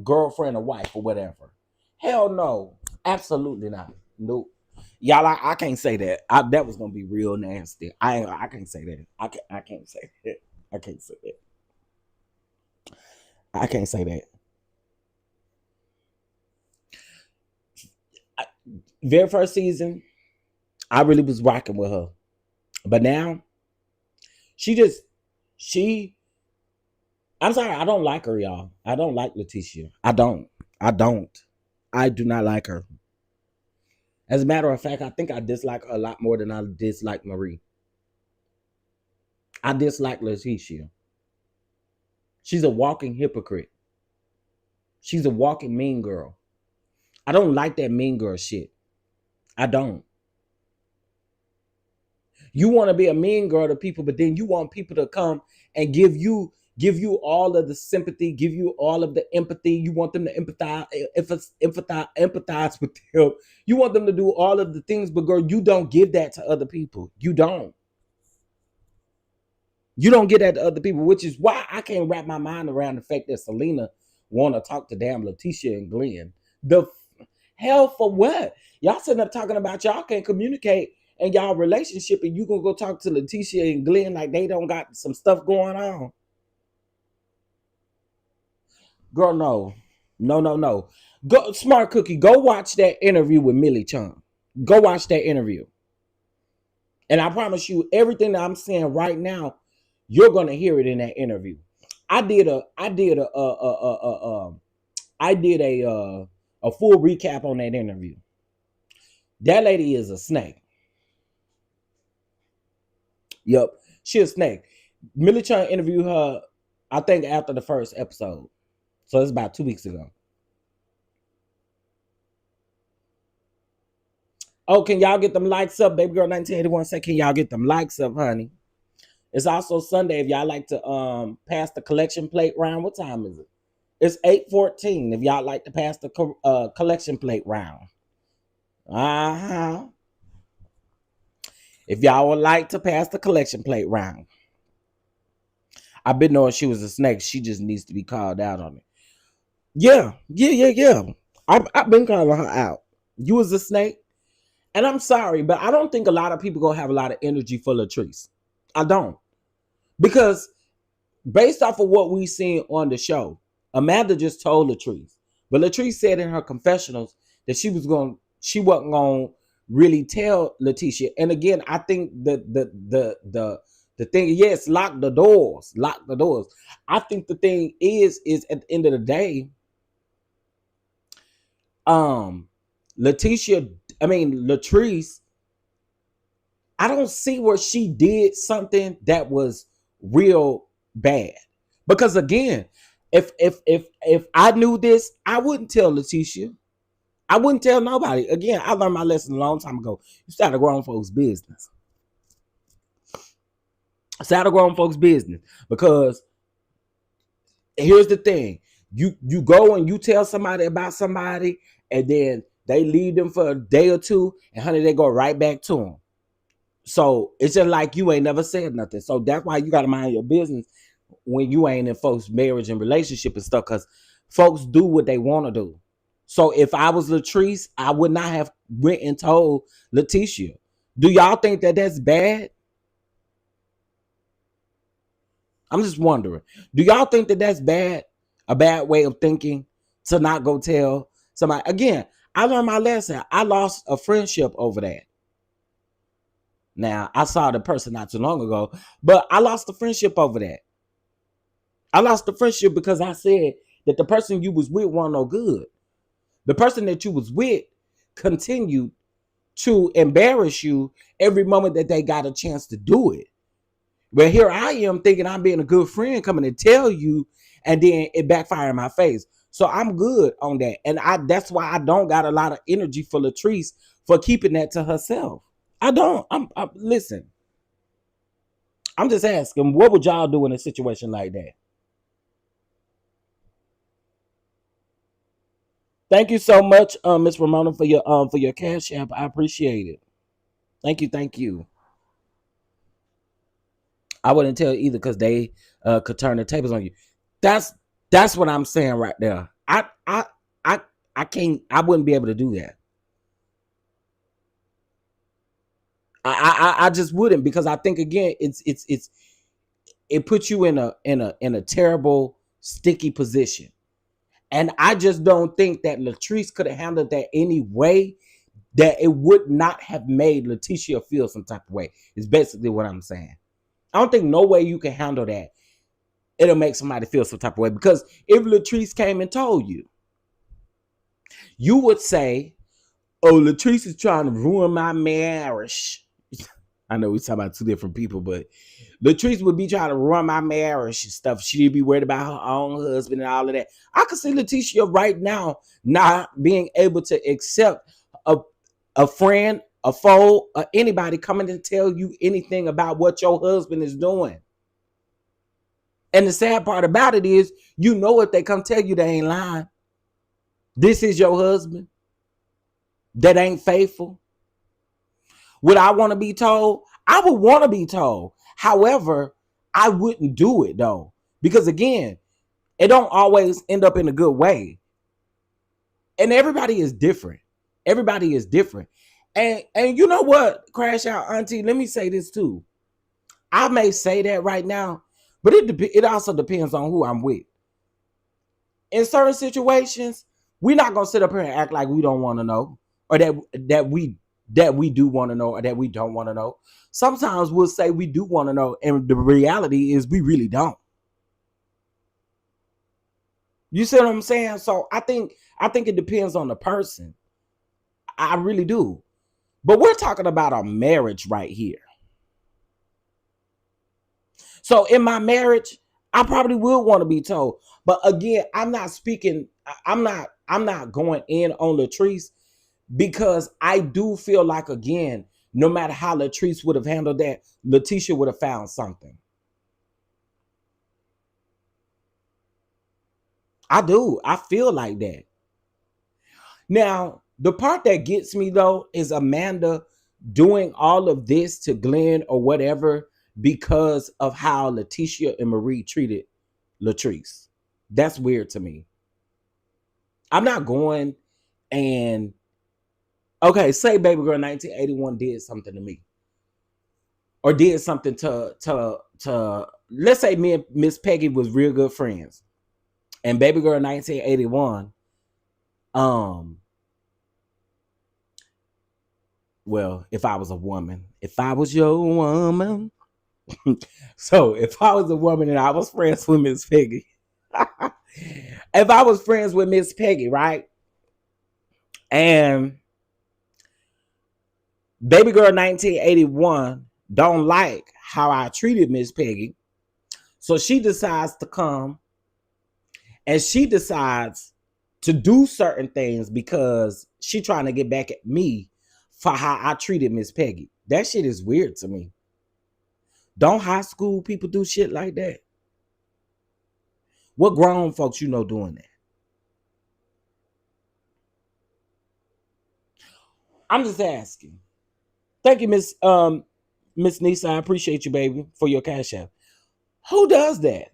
girlfriend or wife or whatever. Hell no. Absolutely not. Nope. Y'all, I can't say that. That was gonna be real nasty. I can't say that. I can't say that. I can't say that. I can't say that. Very first season, I really was rocking with her. But now, she just she I'm sorry, I don't like her, y'all. I don't like Latiesha. I don't. I don't. I do not like her. As a matter of fact, I think I dislike her a lot more than I dislike Marie. I dislike Latiesha. She's a walking hypocrite. She's a walking mean girl. I don't like that mean girl shit. I don't. You want to be a mean girl to people, but then you want people to come and give you all of the sympathy, give you all of the empathy. You want them to empathize with them. You want them to do all of the things, but girl, you don't give that to other people. You don't. You don't get that to other people, which is why I can't wrap my mind around the fact that Selena want to talk to damn Latiesha and Glen. The hell for what? Y'all sitting up talking about y'all can't communicate in y'all relationship, and you gonna go talk to Latiesha and Glen like they don't got some stuff going on. Girl, no. No, no, no. Go Smart Cookie, go watch that interview with Millie Chung. Go watch that interview. And I promise you, everything that I'm saying right now, you're gonna hear it in that interview. I did a full recap on that interview. That lady is a snake. Yep, she a snake. Millie Chung interviewed her, I think, after the first episode. So it's about 2 weeks ago. Oh, can y'all get them likes up? Baby girl 1981 said, can y'all get them likes up, honey? It's also Sunday if y'all like to pass the collection plate round. What time is it? It's 8:14 if y'all like to pass the collection plate round. Uh-huh. If y'all would like to pass the collection plate round. I've been knowing she was a snake. She just needs to be called out on it. Yeah. I've been calling her out. You was a snake. And I'm sorry, but I don't think a lot of people gonna have a lot of energy for Latrice. I don't. Because based off of what we seen on the show, Amanda just told Latrice. But Latrice said in her confessionals that she wasn't gonna really tell Latiesha. And again, I think the thing, yes, lock the doors. Lock the doors. I think the thing is at the end of the day, Latrice, I don't see where she did something that was real bad. Because again, if I knew this, I wouldn't tell Latiesha. I wouldn't tell nobody. Again, I learned my lesson a long time ago. You start a grown folks' business. Start a grown folks' business. Because here's the thing. You go and you tell somebody about somebody, and then they leave them for a day or two, and honey, they go right back to them. So it's just like you ain't never said nothing. So that's why you got to mind your business when you ain't in folks' marriage and relationship and stuff, because folks do what they want to do. So if I was Latrice, I would not have went and told Latiesha. Do y'all think that that's bad? I'm just wondering. Do y'all think that that's bad? A bad way of thinking to not go tell somebody? Again, I learned my lesson. I lost a friendship over that. Now, I saw the person not too long ago, but I lost the friendship over that. I lost the friendship because I said that the person you was with wasn't no good. The person that you was with continued to embarrass you every moment that they got a chance to do it. But here I am thinking I'm being a good friend, coming to tell you, and then it backfired in my face. So I'm good on that. And that's why I don't got a lot of energy for Latrice for keeping that to herself. I don't. Listen, I'm just asking, what would y'all do in a situation like that? Thank you so much, Miss Ramona, for your cash app. I appreciate it. Thank you, thank you. I wouldn't tell either because they could turn the tables on you. That's that's what I'm saying right there. I I can't. I wouldn't be able to do that. I just wouldn't because I think again it puts you in a terrible sticky position. And I just don't think that Latrice could have handled that any way that it would not have made Letitia feel some type of way. Is basically what I'm saying. I don't think no way you can handle that. It'll make somebody feel some type of way. Because if Latrice came and told you, you would say, oh, Latrice is trying to ruin my marriage. I know we're talking about two different people, but Latrice would be trying to run my marriage and stuff. She'd be worried about her own husband and all of that. I could see Letitia right now not being able to accept a, a friend, a foe, or anybody coming to tell you anything about what your husband is doing. And the sad part about it is, you know, if they come tell you, they ain't lying. This is your husband that ain't faithful. Would I want to be told? I would want to be told. However, I wouldn't do it though. Because again, it don't always end up in a good way. And everybody is different. Everybody is different. And you know what, Crash Out Auntie, let me say this too. I may say that right now, but it also depends on who I'm with. In certain situations, we're not gonna sit up here and act like we don't want to know, or that we do want to know, or that we don't want to know. Sometimes we'll say we do want to know, and the reality is we really don't. You see what I'm saying? So I think it depends on the person. I really do. But we're talking about a marriage right here. So in my marriage, I probably will want to be told. But again, I'm not speaking. I'm not going in on Latrice because I do feel like again, no matter how Latrice would have handled that, Letitia would have found something. I do. I feel like that. Now, the part that gets me though is Amanda doing all of this to Glenn or whatever because of how Letitia and Marie treated Latrice. That's weird to me. I'm not going and okay, say baby girl 1981 did something to me. Or did something to let's say me and Miss Peggy was real good friends. And baby girl 1981 um well, if I was a woman, if I was your woman. So if I was a woman and I was friends with Miss Peggy, if I was friends with Miss Peggy, right? And baby girl 1981 don't like how I treated Miss Peggy. So she decides to come and she decides to do certain things because she trying to get back at me for how I treated Miss Peggy. That shit is weird to me. Don't high school people do shit like that? What grown folks you know doing that? I'm just asking. Thank you, Miss Nisa. I appreciate you, baby, for your cash app. Who does that?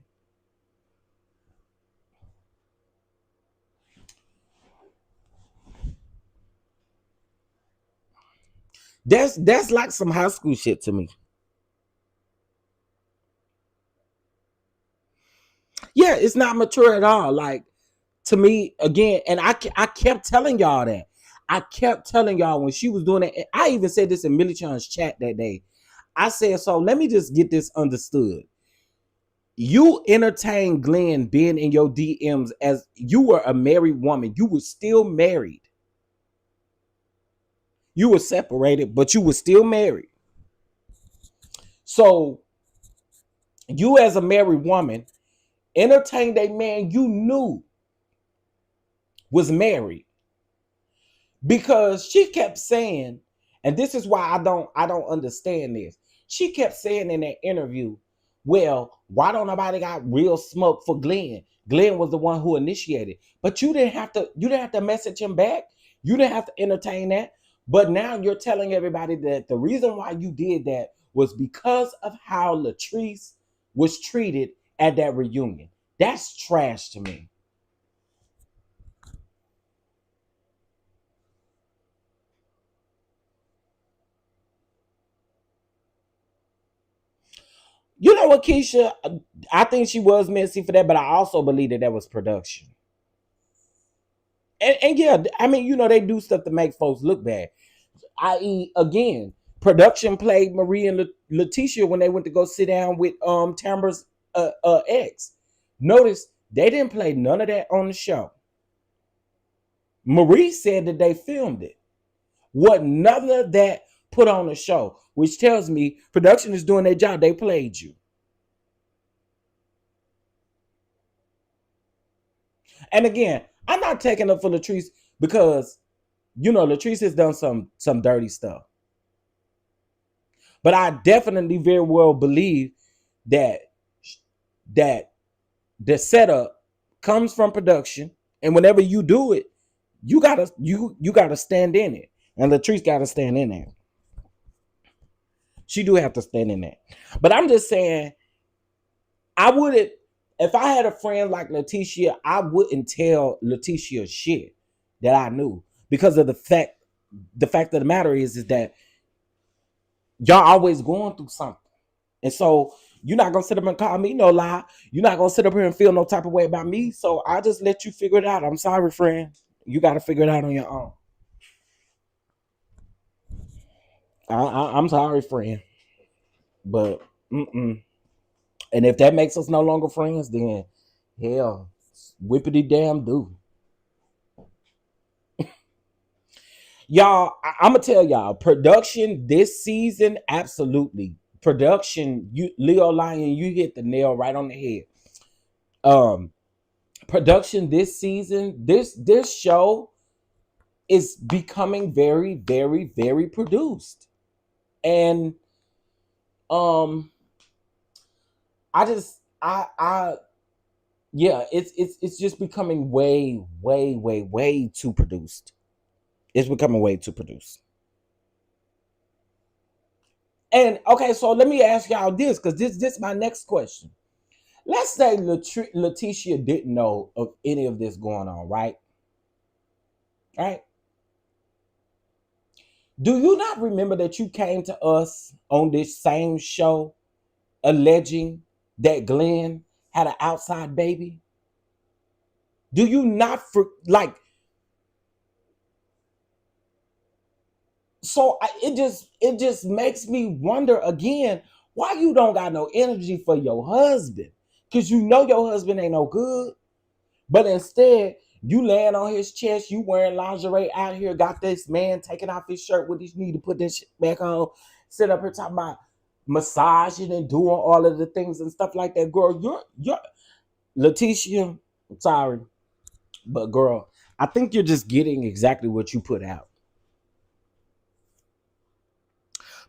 That's like some high school shit to me. Yeah, it's not mature at all. Like to me, again, and I kept telling y'all that. I kept telling y'all when she was doing it. I even said this in Millie Chan's chat that day. I said, so let me just get this understood. You entertained Glenn being in your DMs as you were a married woman. You were still married. You were separated, but you were still married. So you, as a married woman, entertained a man you knew was married, because she kept saying, and this is why I don't understand this. She kept saying in that interview, well, why don't nobody got real smoke for Glenn? Glenn was the one who initiated. But you didn't have to message him back. You didn't have to entertain that. But now you're telling everybody that the reason why you did that was because of how Latrice was treated at that reunion. That's trash to me. You know what, Keisha? I think she was messy for that, but I also believe that was production. And yeah, I mean, they do stuff to make folks look bad. I.e., again, production played Marie and Letitia when they went to go sit down with Tambra's ex. Notice they didn't play none of that on the show. Marie said that they filmed it. What none of that put on the show, which tells me production is doing their job. They played you. And again, I'm not taking up for Latrice because Latrice has done some dirty stuff. But I definitely very well believe that that the setup comes from production, and whenever you do it, you gotta stand in it. And Latrice gotta stand in there. She do have to stand in that. But I'm just saying, I wouldn't, if I had a friend like Letitia, I wouldn't tell Letitia shit that I knew, because of the fact of the matter is that y'all always going through something. And so you're not gonna sit up and call me no lie. You're not gonna sit up here and feel no type of way about me. So I just let you figure it out. I'm sorry, friend. You gotta figure it out on your own. I'm sorry, friend. But and if that makes us no longer friends, then hell, whippity damn do. Y'all, I'm gonna tell y'all, production this season, absolutely. Production, you Leo Lion, you hit the nail right on the head. Um, Production this season, this show is becoming very, very, very produced. And um I just I yeah, it's just becoming way, way, way, way too produced. It's becoming way too produced. And okay, so let me ask y'all this, because this is my next question. Let's say Letitia didn't know of any of this going on, right? Right? Do you not remember that you came to us on this same show alleging that Glenn had an outside baby? Do you not like? So it just makes me wonder again why you don't got no energy for your husband, because your husband ain't no good, but instead you laying on his chest, you wearing lingerie out here, got this man taking off his shirt with his knee to put this shit back on, sit up here talking about massaging and doing all of the things and stuff like that. Girl, you're Letitia. I'm sorry, but girl, I think you're just getting exactly what you put out.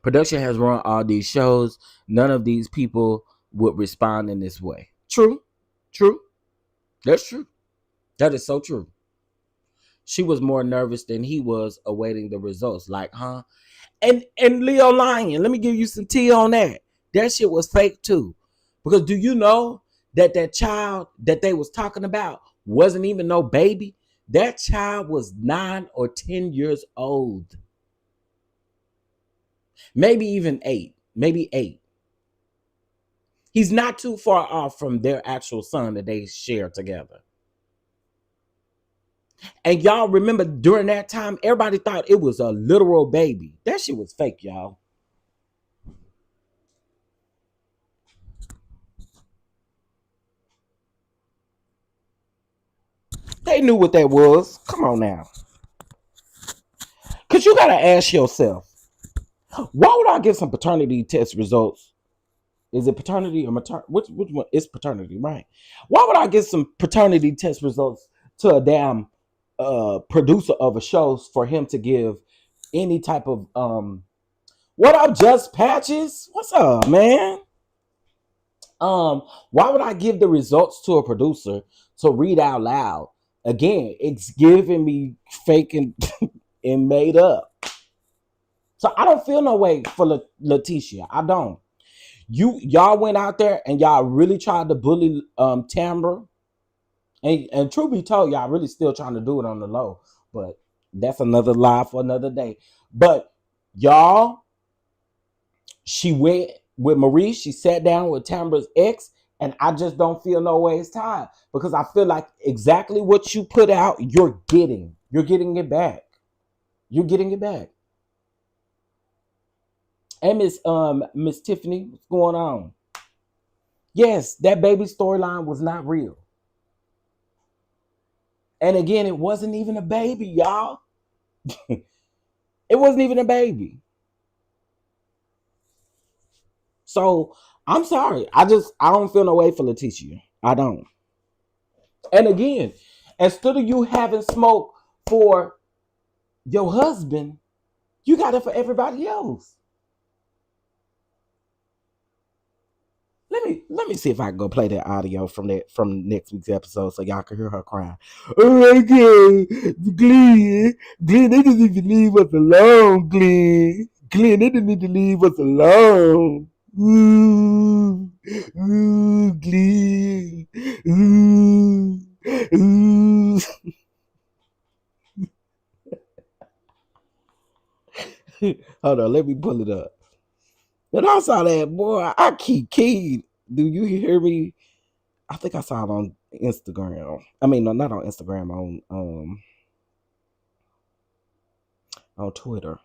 Production has run all these shows. None of these people would respond in this way. True. True. That's true. That is so true. She was more nervous than he was awaiting the results. Like, huh? And Leo Lion, let me give you some tea on that. That shit was fake too. Because do you know that child that they was talking about wasn't even no baby? That child was 9 or 10 years old. Maybe even 8. Maybe 8. He's not too far off from their actual son that they share together. And y'all remember during that time, everybody thought it was a literal baby. That shit was fake, y'all. They knew what that was. Come on now. Because you got to ask yourself, why would I get some paternity test results? Is it paternity or maternity? Which one? It's paternity, right? Why would I get some paternity test results to a damn producer of a show for him to give any type of what up, Just Patches? What's up, man? Why would I give the results to a producer to read out loud? Again, it's giving me fake and made up. So I don't feel no way for Latiesha. I don't. Y'all went out there and y'all really tried to bully Tambra. And truth be told, y'all really still trying to do it on the low. But that's another lie for another day. But y'all, she went with Marie. She sat down with Tambra's ex. And I just don't feel no way it's time. Because I feel like exactly what you put out, you're getting. You're getting it back. You're getting it back. And Miss Tiffany, what's going on? Yes, that baby storyline was not real. And again, it wasn't even a baby, y'all. It wasn't even a baby. So I'm sorry. I don't feel no way for Latiesha. I don't. And again, instead of you having smoke for your husband, you got it for everybody else. Let me see if I can go play that audio from next week's episode so y'all can hear her crying. Oh my god, Glen, they didn't need to leave us alone, Glen. Glen, they didn't need to leave us alone. Ooh, ooh, Glen, ooh, ooh. Hold on, let me pull it up. And I saw that, boy. I keep keyed. Do you hear me? I think I saw it on Instagram. I mean, no, not on Instagram. On Twitter.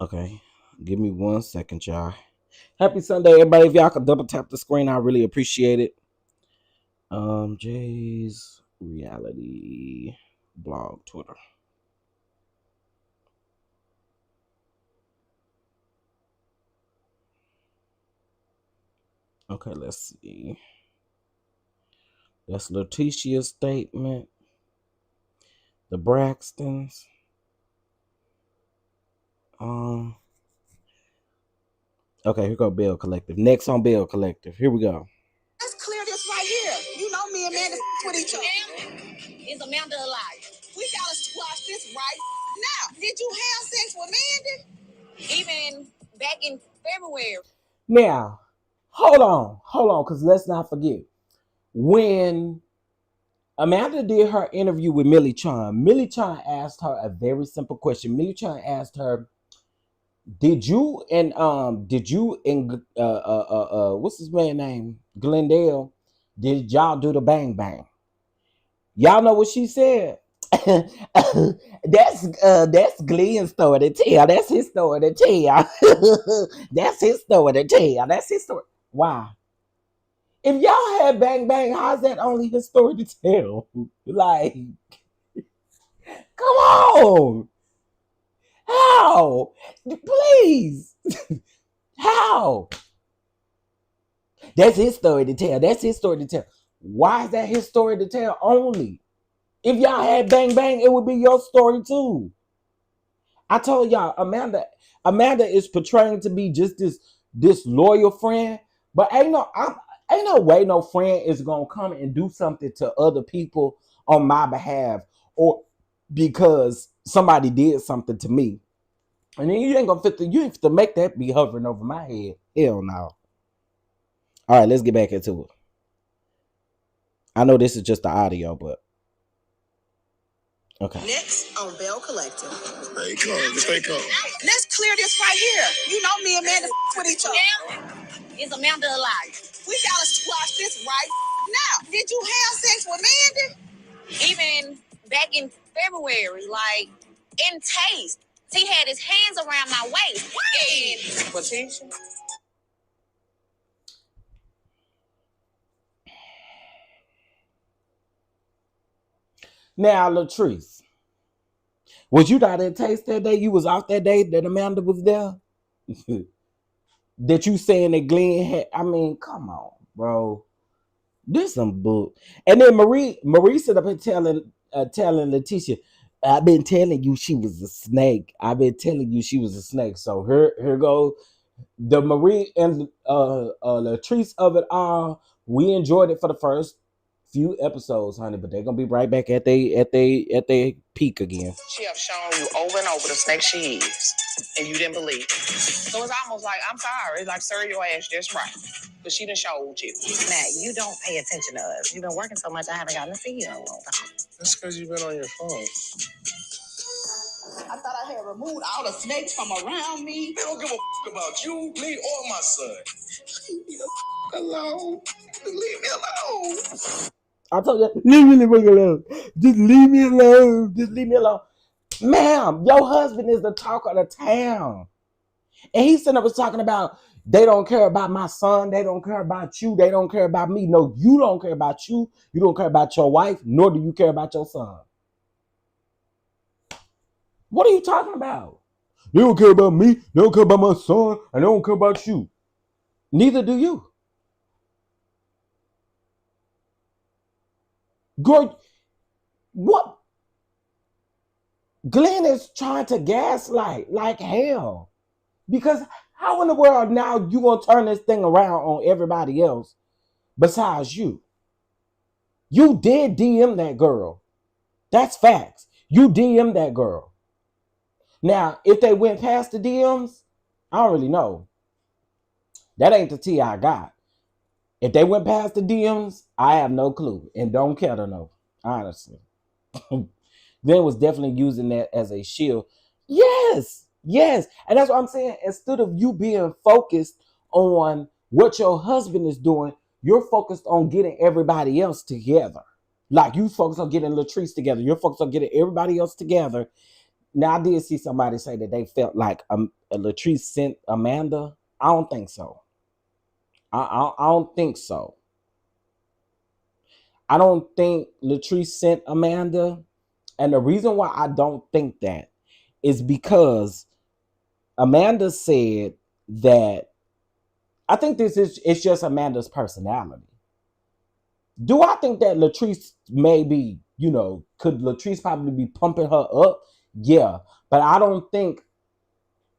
Okay, give me 1 second, y'all. Happy Sunday, everybody. If y'all could double tap the screen, I really appreciate it. Jay's reality blog Twitter. Okay, let's see. That's Latitia's statement. The Braxtons. Okay, here go Bell Collective. Next on Bell Collective. Here we go. Let's clear this right here. You know me and Amanda with each other. Is Amanda alive? We gotta squash this right now. Did you have sex with Mandy? Even back in February. Now, hold on, because let's not forget. When Amanda did her interview with Millie Chun asked her a very simple question. Millie Chun asked her, did you and what's his man name? Glendale, did y'all do the bang bang? Y'all know what she said? That's Glen's story to tell. That's his story to tell. That's his story to tell. That's his story. Why? If y'all had bang bang, how's that only his story to tell? Like, come on. How? Please. How? That's his story to tell. That's his story to tell. Why is that his story to tell only? If y'all had bang bang, it would be your story too. I told y'all, Amanda is portraying to be just this loyal friend, but ain't no way no friend is gonna come and do something to other people on my behalf or because somebody did something to me. And then you ain't fit to make that be hovering over my head. Hell no. All right, let's get back into it. I know this is just the audio, but okay. Next on Bell Collective. Stay calm. Stay calm. Let's clear this right here. You know me and Amanda with each other. Is Amanda alive? We gotta squash this right now. Did you have sex with Mandy? Even back in February, like in taste. He had his hands around my waist. And Latiesha. Now, Latrice, was you not at Taste that day? You was off that day that Amanda was there? That you saying that Glen had, I mean, come on, bro. This some book. And then Marie sit up and telling Letitia, I've been telling you she was a snake. I've been telling you she was a snake. So here goes the Marie and Latrice of it all. We enjoyed it for the first few episodes, honey, but they're gonna be right back at they peak again. She have shown you over and over the snake she is, and you didn't believe it. So it's almost like, I'm sorry, it's like, serve your ass just right. But she done showed you. Matt, you don't pay attention to us. You've been working so much, I haven't gotten to see you in a long time. That's because you've been on your phone. I thought I had removed all the snakes from around me. They don't give a f about you, me, or my son. Leave me the f alone. Leave me alone. I told you, leave me alone. Just leave me alone. Just leave me alone. Ma'am, your husband is the talk of the town. And he's sitting up talking about they don't care about my son, they don't care about you, they don't care about me. No, you don't care about you, you don't care about your wife, nor do you care about your son. What are you talking about? They don't care about me, they don't care about my son, and they don't care about you. Neither do you. Girl, what? Glen is trying to gaslight like hell. Because how in the world now you gonna turn this thing around on everybody else besides you? You did DM that girl. That's facts. You DM that girl. Now, if they went past the DMs, I don't really know. That ain't the tea I got. If they went past the DMs, I have no clue and don't care to know, honestly. Glen was definitely using that as a shield. Yes, yes. And that's what I'm saying. Instead of you being focused on what your husband is doing, you're focused on getting everybody else together. Like you focus on getting Latrice together. You're focused on getting everybody else together. Now, I did see somebody say that they felt like Latrice sent Amanda. I don't think so. I don't think so. I don't think Latrice sent Amanda. And the reason why I don't think that is because Amanda said that I think it's just Amanda's personality. Do I think that Latrice maybe, could Latrice probably be pumping her up? Yeah. But I don't think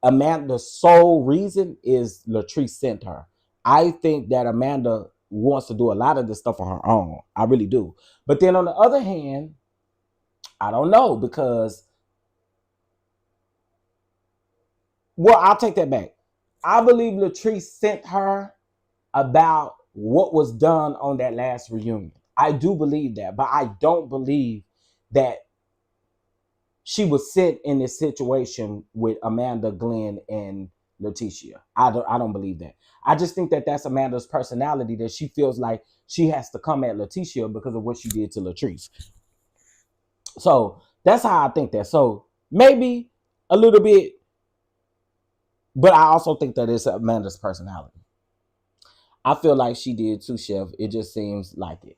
Amanda's sole reason is Latrice sent her. I think that Amanda wants to do a lot of this stuff on her own. I really do. But then on the other hand, I don't know because, well, I'll take that back. I believe Latrice sent her about what was done on that last reunion. I do believe that, but I don't believe that she was sent in this situation with Amanda, Glen, and Latiesha. I don't believe that. I just think that that's Amanda's personality, that she feels like she has to come at Latiesha because of what she did to Latrice. So that's how I think that. So maybe a little bit, but I also think that it's Amanda's personality. I feel like she did too, Chef. It just seems like it.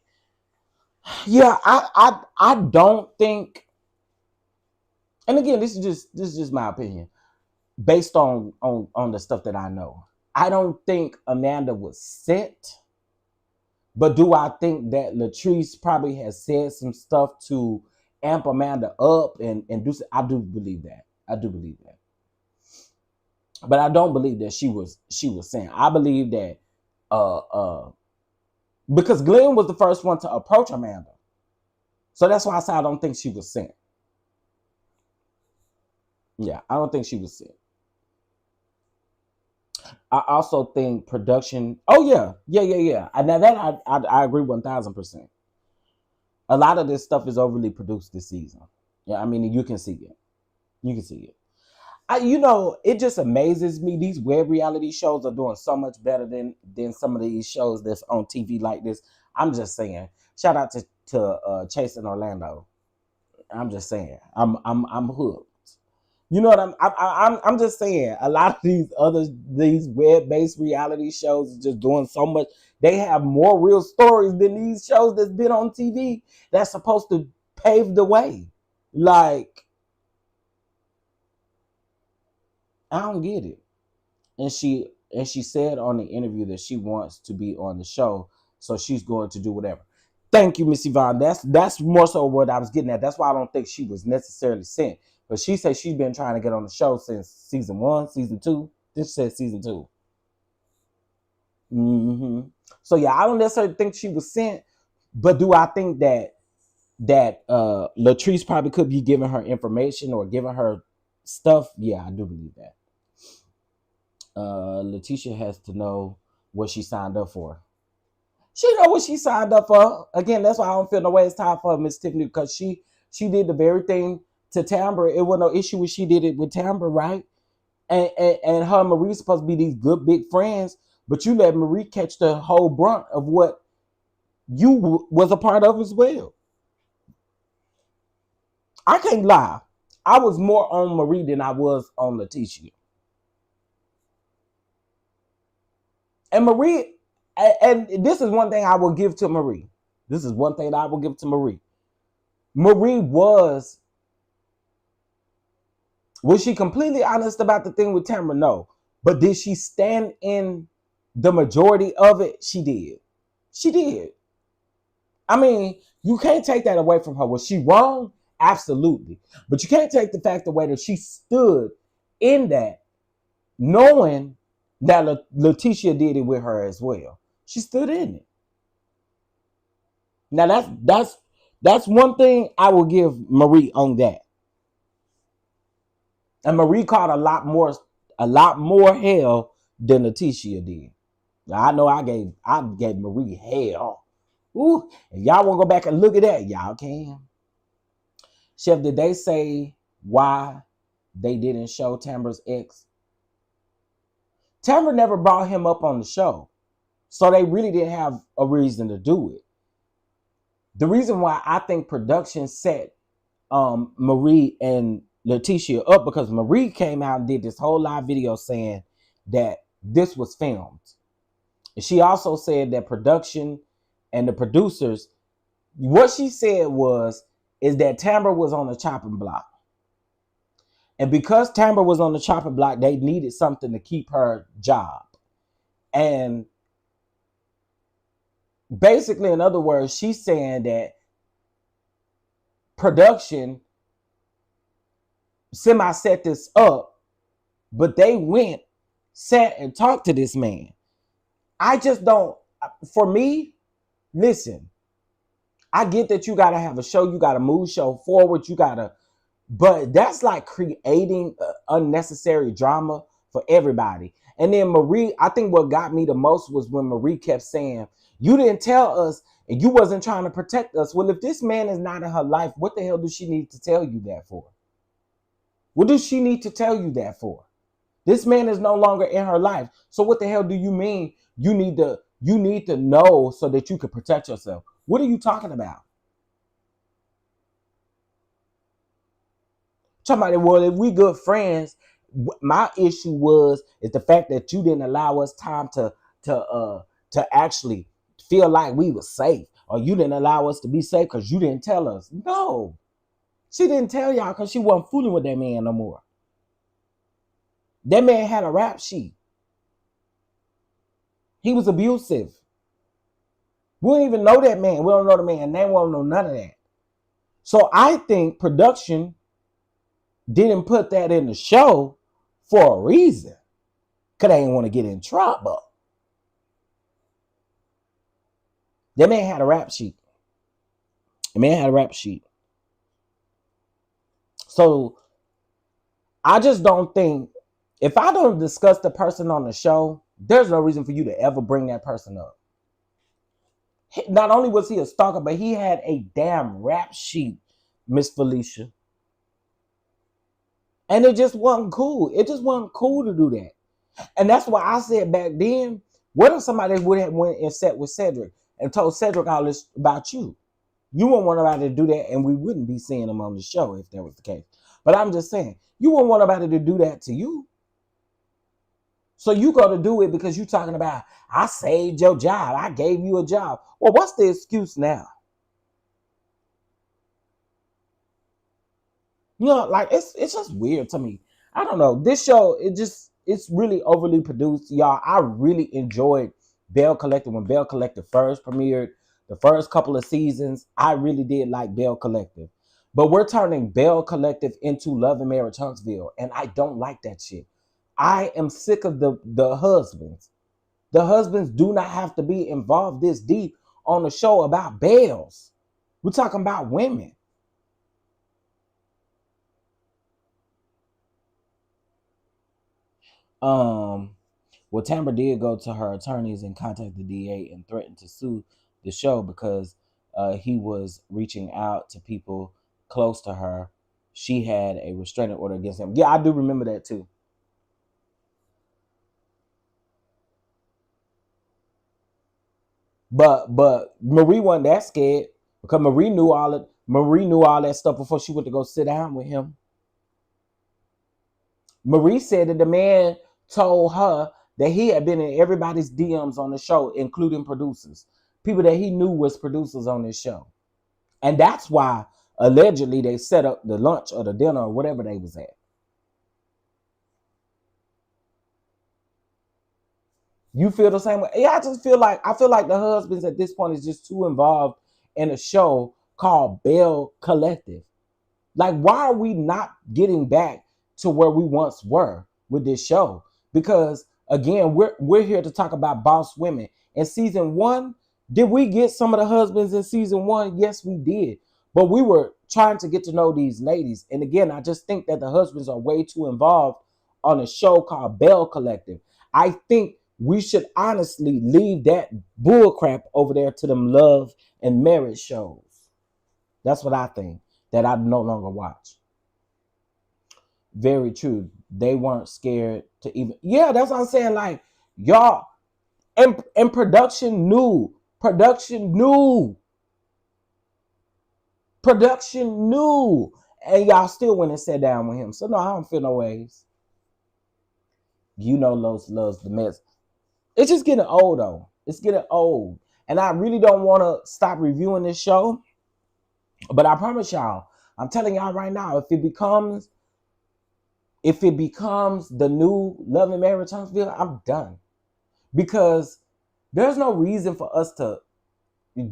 Yeah, I don't think, and again, this is just my opinion, based on the stuff that I know. I don't think Amanda was sent, but do I think that Latrice probably has said some stuff to amp Amanda up and do? I do believe that. I do believe that, but I don't believe that she was sent. I believe that because Glen was the first one to approach Amanda, so that's why I say I don't think she was sent. Yeah, I don't think she was sent. I also think production. Oh yeah. Now that I agree 1000%. A lot of this stuff is overly produced this season. Yeah, I mean you can see it. You can see it. It just amazes me. These web reality shows are doing so much better than some of these shows that's on TV like this. I'm just saying. Shout out to Chase in Orlando. I'm just saying. I'm hooked. You know what I'm just saying. A lot of these web-based reality shows are just doing so much. They have more real stories than these shows that's been on TV. That's supposed to paved the way. Like, I don't get it. And she said on the interview that she wants to be on the show, so she's going to do whatever. Thank you, Miss Yvonne. That's more so what I was getting at. That's why I don't think she was necessarily sent. But she said she's been trying to get on the show since season 1, season 2. This says season 2. So yeah, I don't necessarily think she was sent, but do I think that Latrice probably could be giving her information or giving her stuff? Yeah, I do believe that. Letitia has to know what she signed up for. She know what she signed up for. Again, that's why I don't feel no way it's time for Miss Tiffany, because she did the very thing to Tambra. It was no issue when she did it with Tambra, right? And her and Marie supposed to be these good big friends, but you let Marie catch the whole brunt of what you was a part of as well. I can't lie. I was more on Marie than I was on Latiesha. And Marie, and this is one thing I will give to Marie. This is one thing that I will give to Marie. Marie was she completely honest about the thing with Tamara? No. But did she stand in the majority of it? She did. She did. I mean, you can't take that away from her. Was she wrong? Absolutely. But you can't take the fact away that she stood in that, knowing that Latiesha did it with her as well. She stood in it. Now that's one thing I will give Marie on that. And Marie caught a lot more hell than Latiesha did. Now, I know I gave Marie hell. Ooh, if y'all want to go back and look at that, y'all can. Chef, did they say why they didn't show Tambra's ex? Tambra never brought him up on the show, so they really didn't have a reason to do it. The reason why I think production set Marie and Latiesha up, because Marie came out and did this whole live video saying that this was filmed. And she also said that production and the producers, what she said is that Tambra was on the chopping block. And because Tambra was on the chopping block, they needed something to keep her job. And basically, in other words, she's saying that production semi set this up, but they went, sat, and talked to this man. I just don't, for me, listen, I get that you got to have a show, you got to move show forward, but that's like creating unnecessary drama for everybody. And then Marie, I think what got me the most was when Marie kept saying, you didn't tell us and you wasn't trying to protect us. Well, if this man is not in her life, what the hell does she need to tell you that for? What does she need to tell you that for? This man is no longer in her life. So what the hell do you mean you need to know so that you can protect yourself? What are you talking about? Somebody, well, if we good friends, my issue is the fact that you didn't allow us time to actually feel like we were safe, or you didn't allow us to be safe because you didn't tell us. No, she didn't tell y'all because she wasn't fooling with that man no more. That man had a rap sheet. He was abusive. We don't even know that man. We don't know the man name. We don't know none of that. So I think production didn't put that in the show for a reason. Because they didn't want to get in trouble. That man had a rap sheet. The man had a rap sheet. So I just don't think, if I don't discuss the person on the show, there's no reason for you to ever bring that person up. Not only was he a stalker, but he had a damn rap sheet, Miss Felicia. And it just wasn't cool. It just wasn't cool to do that. And that's why I said back then, what if somebody would have went and sat with Cedric and told Cedric all this about you? You wouldn't want nobody to do that, and we wouldn't be seeing him on the show if that was the case. But I'm just saying, you wouldn't want nobody to do that to you. So you got to do it because you're talking about, I saved your job. I gave you a job. Well, what's the excuse now? Like it's just weird to me. I don't know. This show, it's really overly produced, y'all. I really enjoyed Bell Collective when Bell Collective first premiered. The first couple of seasons, I really did like Bell Collective. But we're turning Bell Collective into Love and Marriage Huntsville, and I don't like that shit. I am sick of the husbands. The husbands do not have to be involved this deep on a show about bells. We're talking about women. Um, well, Tambra did go to her attorneys and contact the DA and threatened to sue the show because he was reaching out to people close to her. She had a restraining order against him. Yeah, I do remember that too. But Marie wasn't that scared because Marie knew all that stuff before she went to go sit down with him. Marie said that the man told her that he had been in everybody's DMs on the show, including producers, people that he knew was producers on this show. And that's why allegedly they set up the lunch or the dinner or whatever they was at. You feel the same way? Yeah, I feel like the husbands at this point is just too involved in a show called Bell Collective. Like, why are we not getting back to where we once were with this show? Because again, we're here to talk about boss women. In season one, did we get some of the husbands in season one? Yes, we did. But we were trying to get to know these ladies. And again, I just think that the husbands are way too involved on a show called Bell Collective. I think we should honestly leave that bullcrap over there to them love and marriage shows. That's what I think that I no longer watch. Very true. They weren't scared to even. Yeah, that's what I'm saying. Like y'all and production knew, and y'all still went and sat down with him. So no, I don't feel no ways. Loves the mess. It's just getting old though. It's getting old, and I really don't want to stop reviewing this show. But I promise y'all, I'm telling y'all right now, if it becomes the new Love and Marriage Huntsville, I'm done. Because there's no reason for us to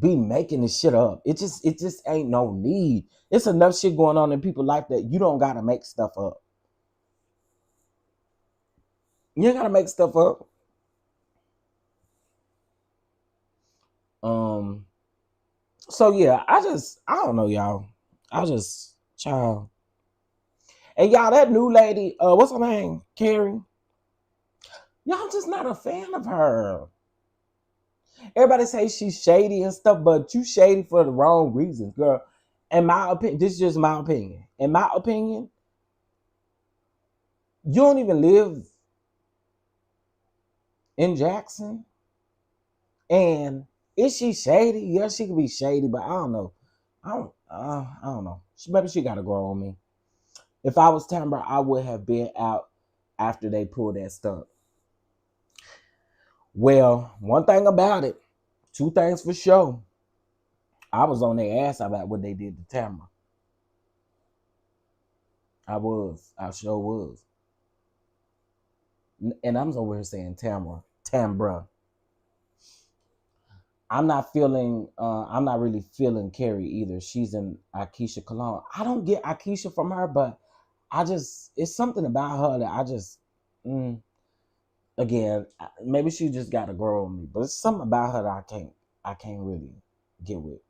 be making this shit up. It just ain't no need. It's enough shit going on in people's life that you don't gotta make stuff up. You ain't gotta make stuff up. Um so yeah, I don't know, y'all. I just child. And y'all, that new lady, what's her name? Carrie. Y'all, I'm just not a fan of her. Everybody say she's shady and stuff, but you shady for the wrong reasons, girl. In my opinion, this is just my opinion. In my opinion, you don't even live in Jackson. And is she shady? Yeah, she could be shady, but I don't know. I don't know. Maybe she got to grow on me. If I was Tambra, I would have been out after they pulled that stunt. Well, one thing about it, two things for sure. I was on their ass about what they did to Tambra. I was. I sure was. And I'm over here saying Tambra. I'm not really feeling Carrie either. She's in Akeisha Cologne. I don't get Akeisha from her, but it's something about her that mm, again, maybe she just got to grow on me, but it's something about her that I can't really get with.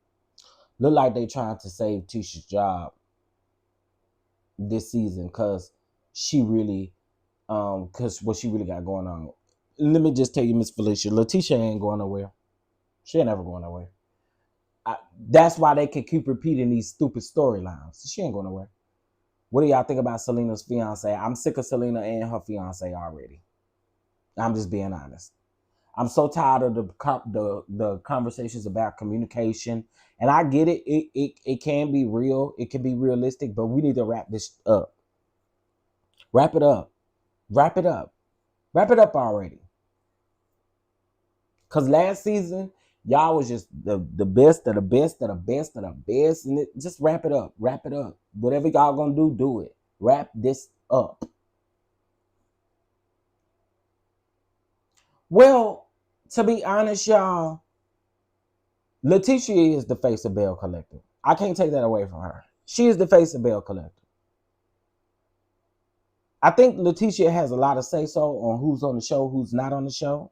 Look like they trying to save Tisha's job this season because she really, because what she really got going on. Let me just tell you, Miss Felicia, Latiesha ain't going nowhere. She ain't never going nowhere. That's why they can keep repeating these stupid storylines. She ain't going nowhere. What do y'all think about Selena's fiance? I'm sick of Selena and her fiance already. I'm just being honest. I'm so tired of the conversations about communication, and I get it. It can be real. It can be realistic, but we need to wrap this up. Wrap it up. Wrap it up. Wrap it up already. Cause last season Y'all was just the best of the best of the best of the best, and just wrap it up, wrap it up. Whatever y'all gonna do, do it. Wrap this up. Well, to be honest, y'all, Latiesha is the face of Bell Collective. I can't take that away from her. She is the face of Bell Collective. I think Latiesha has a lot of say so on who's on the show, who's not on the show.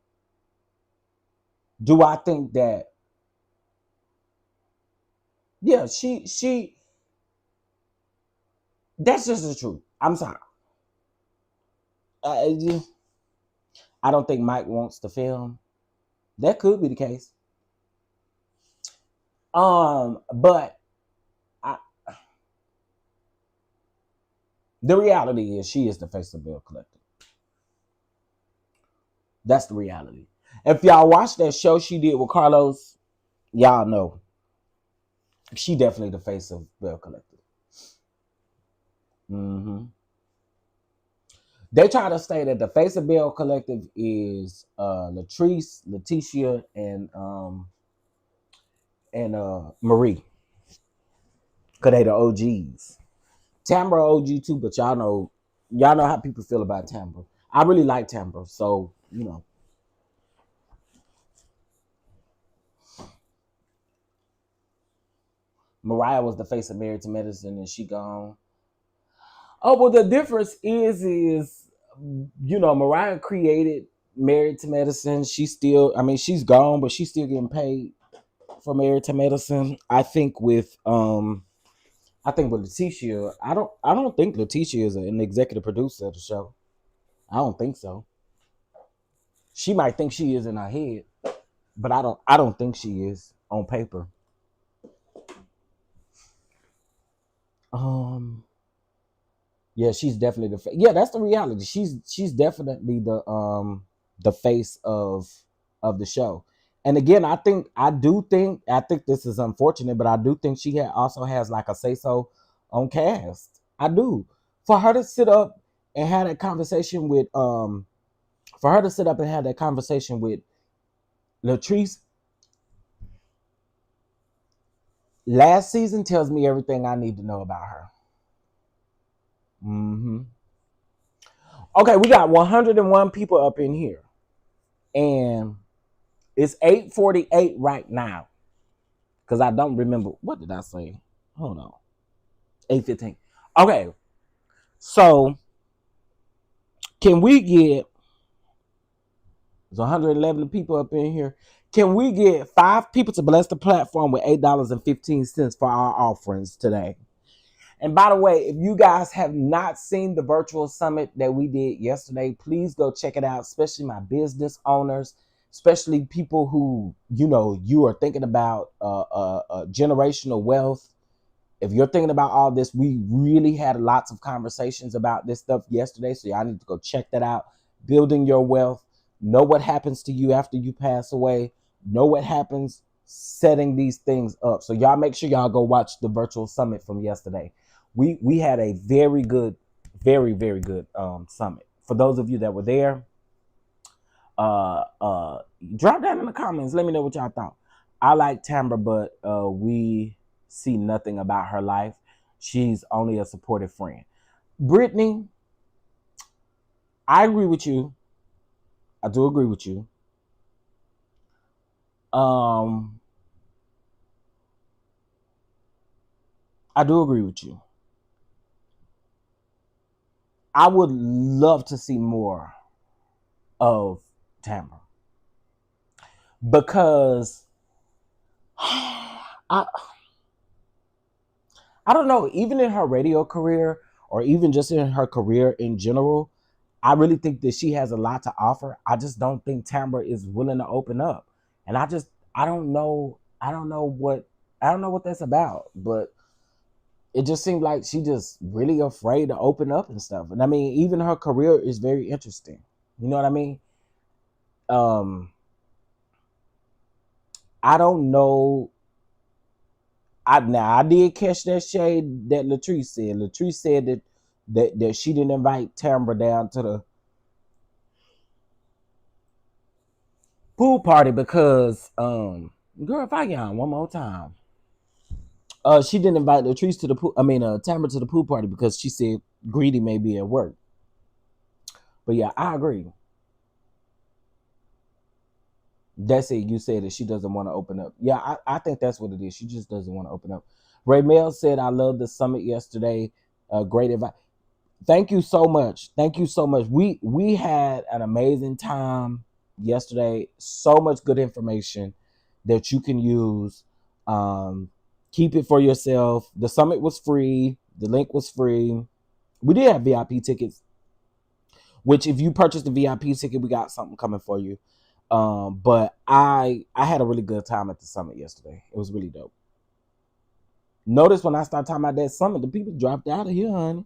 Do I think that? Yeah, she. That's just the truth. I'm sorry. I don't think Mike wants to film. That could be the case. But I, the reality is she is the face of Bell Collective. That's the reality. If y'all watch that show she did with Carlos, y'all know she definitely the face of Bell Collective. Mm-hmm. They try to say that the face of Bell Collective is Latrice, Latiesha, and Marie. Cause they the OGs. Tambra OG too, but y'all know how people feel about Tambra. I really like Tambra, so you know. Mariah was the face of Married to Medicine, and she gone. Oh, well, the difference is Mariah created Married to Medicine. She still, I mean, she's gone, but she's still getting paid for Married to Medicine. I think with Latiesha, I don't think Latiesha is an executive producer of the show. I don't think so. She might think she is in her head, but I don't think she is on paper. Um yeah, she's definitely yeah, that's the reality. She's definitely the face of the show. And again, I think this is unfortunate, but I do think she also has like a say so on cast. I do. For her to sit up and have that conversation with for her to sit up and have that conversation with Latrice last season tells me everything I need to know about her. Mm-hmm. Okay, we got 101 people up in here, and it's 8:48 right now. Because I don't remember what did I say. Hold on, 8:15. Okay, so can we get? There's 111 people up in here. Can we get 5 people to bless the platform with $8.15 for our offerings today? And by the way, if you guys have not seen the virtual summit that we did yesterday, please go check it out, especially my business owners, especially people who, you are thinking about generational wealth. If you're thinking about all this, we really had lots of conversations about this stuff yesterday. So y'all need to go check that out. Building your wealth. Know what happens to you after you pass away. Know what happens setting these things up. So y'all make sure y'all go watch the virtual summit from yesterday. We had a very good, very, very good summit. For those of you that were there, drop down in the comments. Let me know what y'all thought. I like Tambra, but we see nothing about her life. She's only a supportive friend. Brittany, I agree with you. I do agree with you. I do agree with you. I would love to see more of Tambra because I don't know, even in her radio career or even just in her career in general, I really think that she has a lot to offer. I just don't think Tambra is willing to open up. And I don't know what that's about, but it just seemed like she just really afraid to open up and stuff. And I mean, even her career is very interesting. You know what I mean? I don't know. I did catch that shade that Latrice said. Latrice said that she didn't invite Tambra down to the pool party because Girl, if I yawn one more time. She didn't invite Latrice to the pool. Tambra to the pool party because she said Greedy may be at work. But yeah, I agree. That's it. You said that she doesn't want to open up. Yeah, I think that's what it is. She just doesn't want to open up. Remeber said, I love the summit yesterday. Great advice. Thank you so much. Thank you so much. We had an amazing time yesterday. So much good information that you can use. Um, keep it for yourself. The summit was free. The link was free. We did have VIP tickets, which if you purchase the VIP ticket, we got something coming for you. But I had a really good time at the summit yesterday. It was really dope. Notice when I start talking about that summit, the people dropped out of here, honey.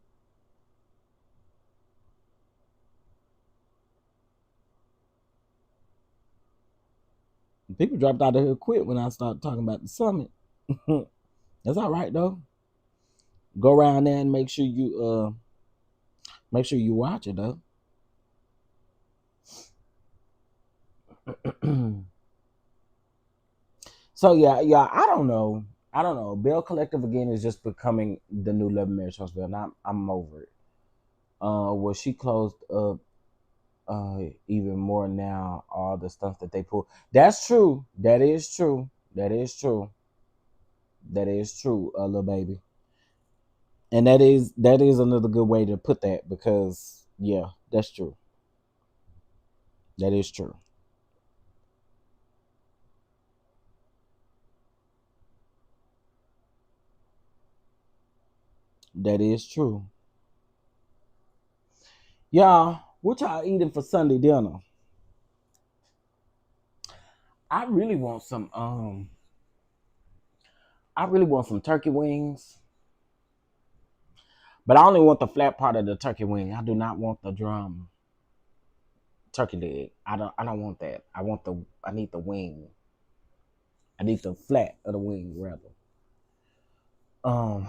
People dropped out of here quick when I started talking about the summit. That's all right though. Go around there and make sure you watch it though. So yeah, I don't know. Bell Collective again is just becoming the new Love Marriage Hospital, and I'm over it. Well, she closed up even more now. All the stuff that they pull. That's true. That is true. That is true. That is true, little baby. And that is another good way to put that because yeah, that's true. That is true. That is true. Y'all, what y'all eating for Sunday dinner? I really want some I really want some turkey wings. But I only want the flat part of the turkey wing. I do not want the drum turkey leg. I don't want that. I need the wing. I need the flat of the wing rather. Um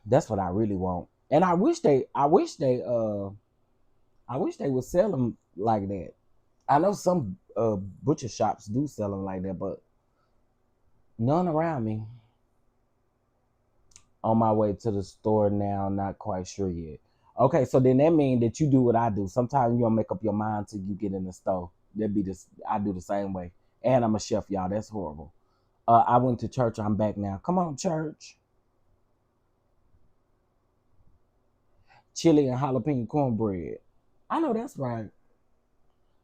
that's what I really want. And I wish they would sell them like that. I know some butcher shops do sell them like that, but none around me. On my way to the store now, not quite sure yet. Okay, so then that means that you do what I do. Sometimes you don't make up your mind till you get in the store. That be this. I do the same way, and I'm a chef, y'all. That's horrible. I went to church. I'm back now. Come on, church. Chili and jalapeno cornbread. I know that's right.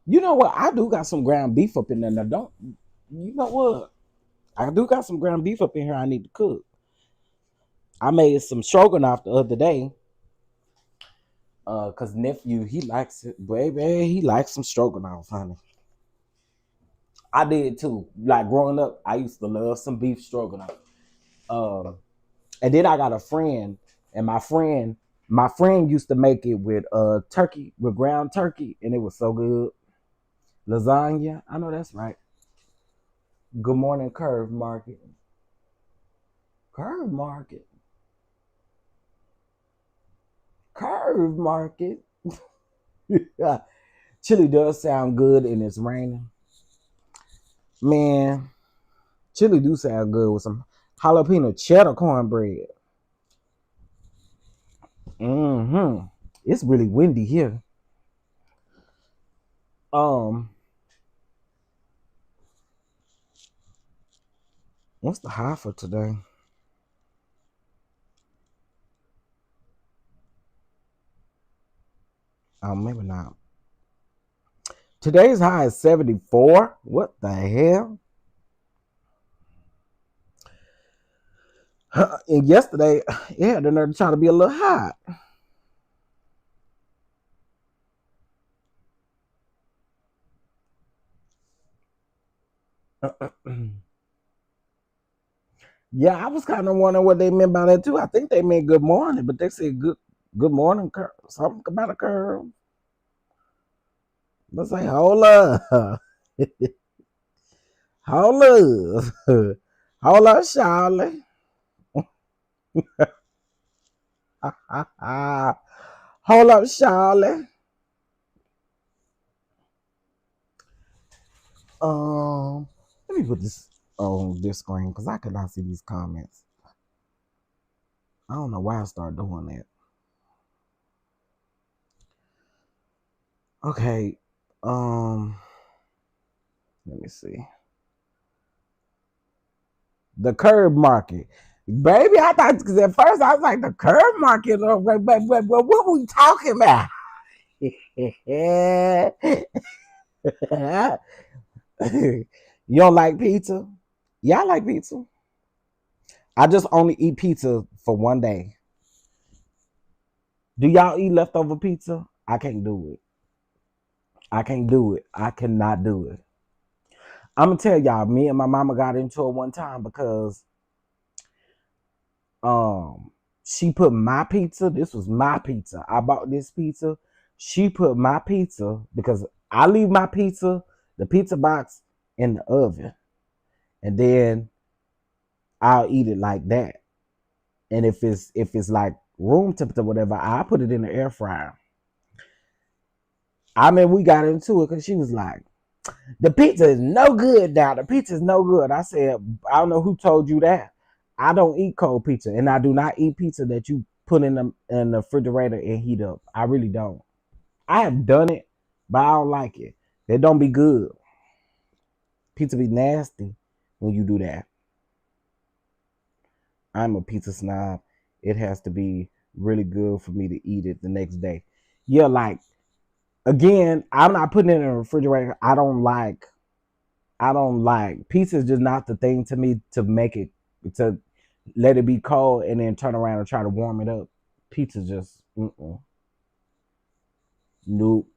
You know what? I do got some ground beef up in there. Now, don't you know what? I do got some ground beef up in here. I need to cook. I made some stroganoff the other day. Cause nephew he likes it, baby. He likes some stroganoff, honey. I did too. Like growing up, I used to love some beef stroganoff. Uh, and then I got a friend, and my friend used to make it with turkey, with ground turkey, and it was so good. Lasagna. I know that's right. Good morning, Curve Market. Curve Market. Curve Market. Chili does sound good, and it's raining. Man, chili do sound good with some jalapeno cheddar cornbread. Mm-hmm. It's really windy here. Um, what's the high for today? Oh, maybe not. Today's high is 74. What the hell? And yesterday, it had the nerve to try to be a little hot. Yeah, I was kind of wondering what they meant by that too. I think they meant good morning, but they said good morning, curve. Something about a curve. Let's say, hold up. Hold up. Hold up, Charlie. Hold up, Charlie. Let me put this. on this screen because I could not see these comments. I don't know why I started doing that. Okay. Let me see. The curb market. Baby, I thought because at first I was like the curb market. But what we talking about? You don't like pizza? Yeah, I like pizza. I just only eat pizza for one day. Do y'all eat leftover pizza? I can't do it. I can't do it. I cannot do it. I'm gonna tell y'all, me and my mama got into it one time because um she put my pizza, this was my pizza. I bought this pizza. She put my pizza because I leave my pizza, the pizza box in the oven. And then I'll eat it like that. And if it's like room temperature, whatever, I put it in the air fryer. I mean, we got into it because she was like, "The pizza is no good now. The pizza is no good." I said, "I don't know who told you that. I don't eat cold pizza, and I do not eat pizza that you put in the refrigerator and heat up. I really don't. I have done it, but I don't like it. It don't be good. Pizza be nasty when you do that. I'm a pizza snob. It has to be really good for me to eat it the next day. Yeah, like again, I'm not putting it in a refrigerator. I don't like pizza is just not the thing to me to make it to let it be cold and then turn around and try to warm it up. Pizza just nope.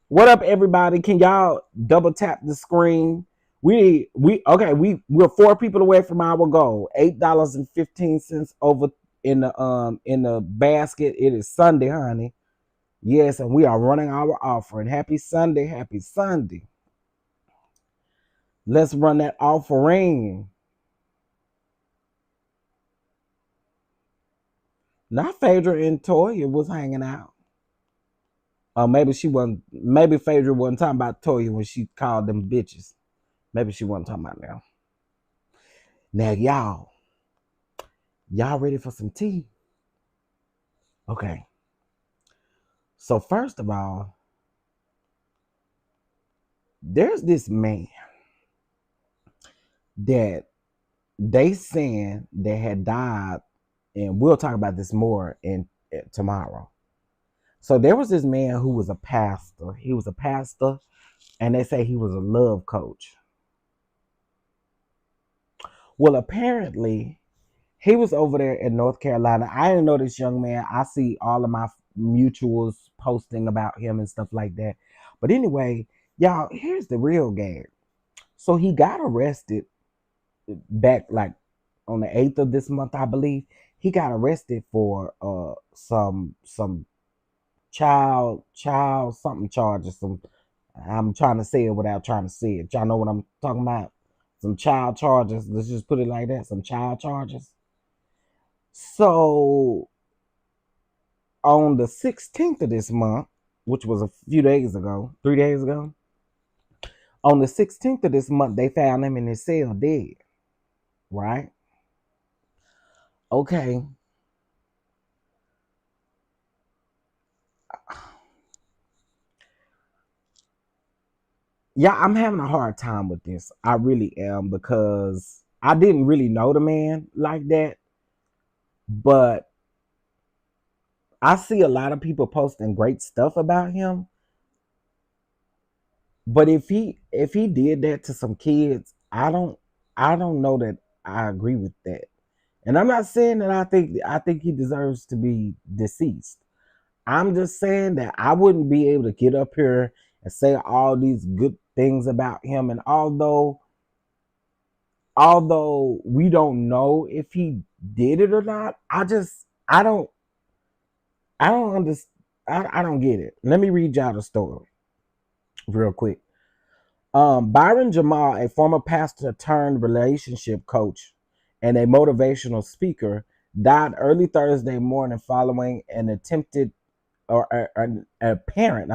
What up, everybody? Can y'all double tap the screen? We're 4 people away from our goal. $8.15 over in the basket. It is Sunday, honey. Yes, and we are running our offering. Happy Sunday, happy Sunday. Let's run that offering. Not Phaedra and Toya was hanging out. Maybe she wasn't. Maybe Phaedra wasn't talking about Toya when she called them bitches. Maybe she wasn't talking about now. Now, y'all ready for some tea? Okay. So first of all, there's this man that they saying that had died, and we'll talk about this more in tomorrow. So there was this man who was a pastor. He was a pastor, and they say he was a love coach. Well, apparently, he was over there in North Carolina. I didn't know this young man. I see all of my mutuals posting about him and stuff like that. But anyway, y'all, here's the real game. So he got arrested back like on the 8th of this month, I believe. He got arrested for some child something charges. Some I'm trying to say it without trying to say it. Y'all know what I'm talking about? Some child charges. Let's just put it like that. Some child charges. So on the 16th of this month, which was a few days ago, 3 days ago, on the 16th of this month, they found him in his cell dead. Right? Okay. Yeah, I'm having a hard time with this. I really am because I didn't really know the man like that, but I see a lot of people posting great stuff about him. But if he did that to some kids, I don't know that I agree with that. And I'm not saying that I think he deserves to be deceased. I'm just saying that I wouldn't be able to get up here and say all these good things about him. And although we don't know if he did it or not, I don't understand. I don't get it. Let me read y'all the story real quick. Byron Jamal, a former pastor turned relationship coach and a motivational speaker, died early Thursday morning following an attempted or an apparent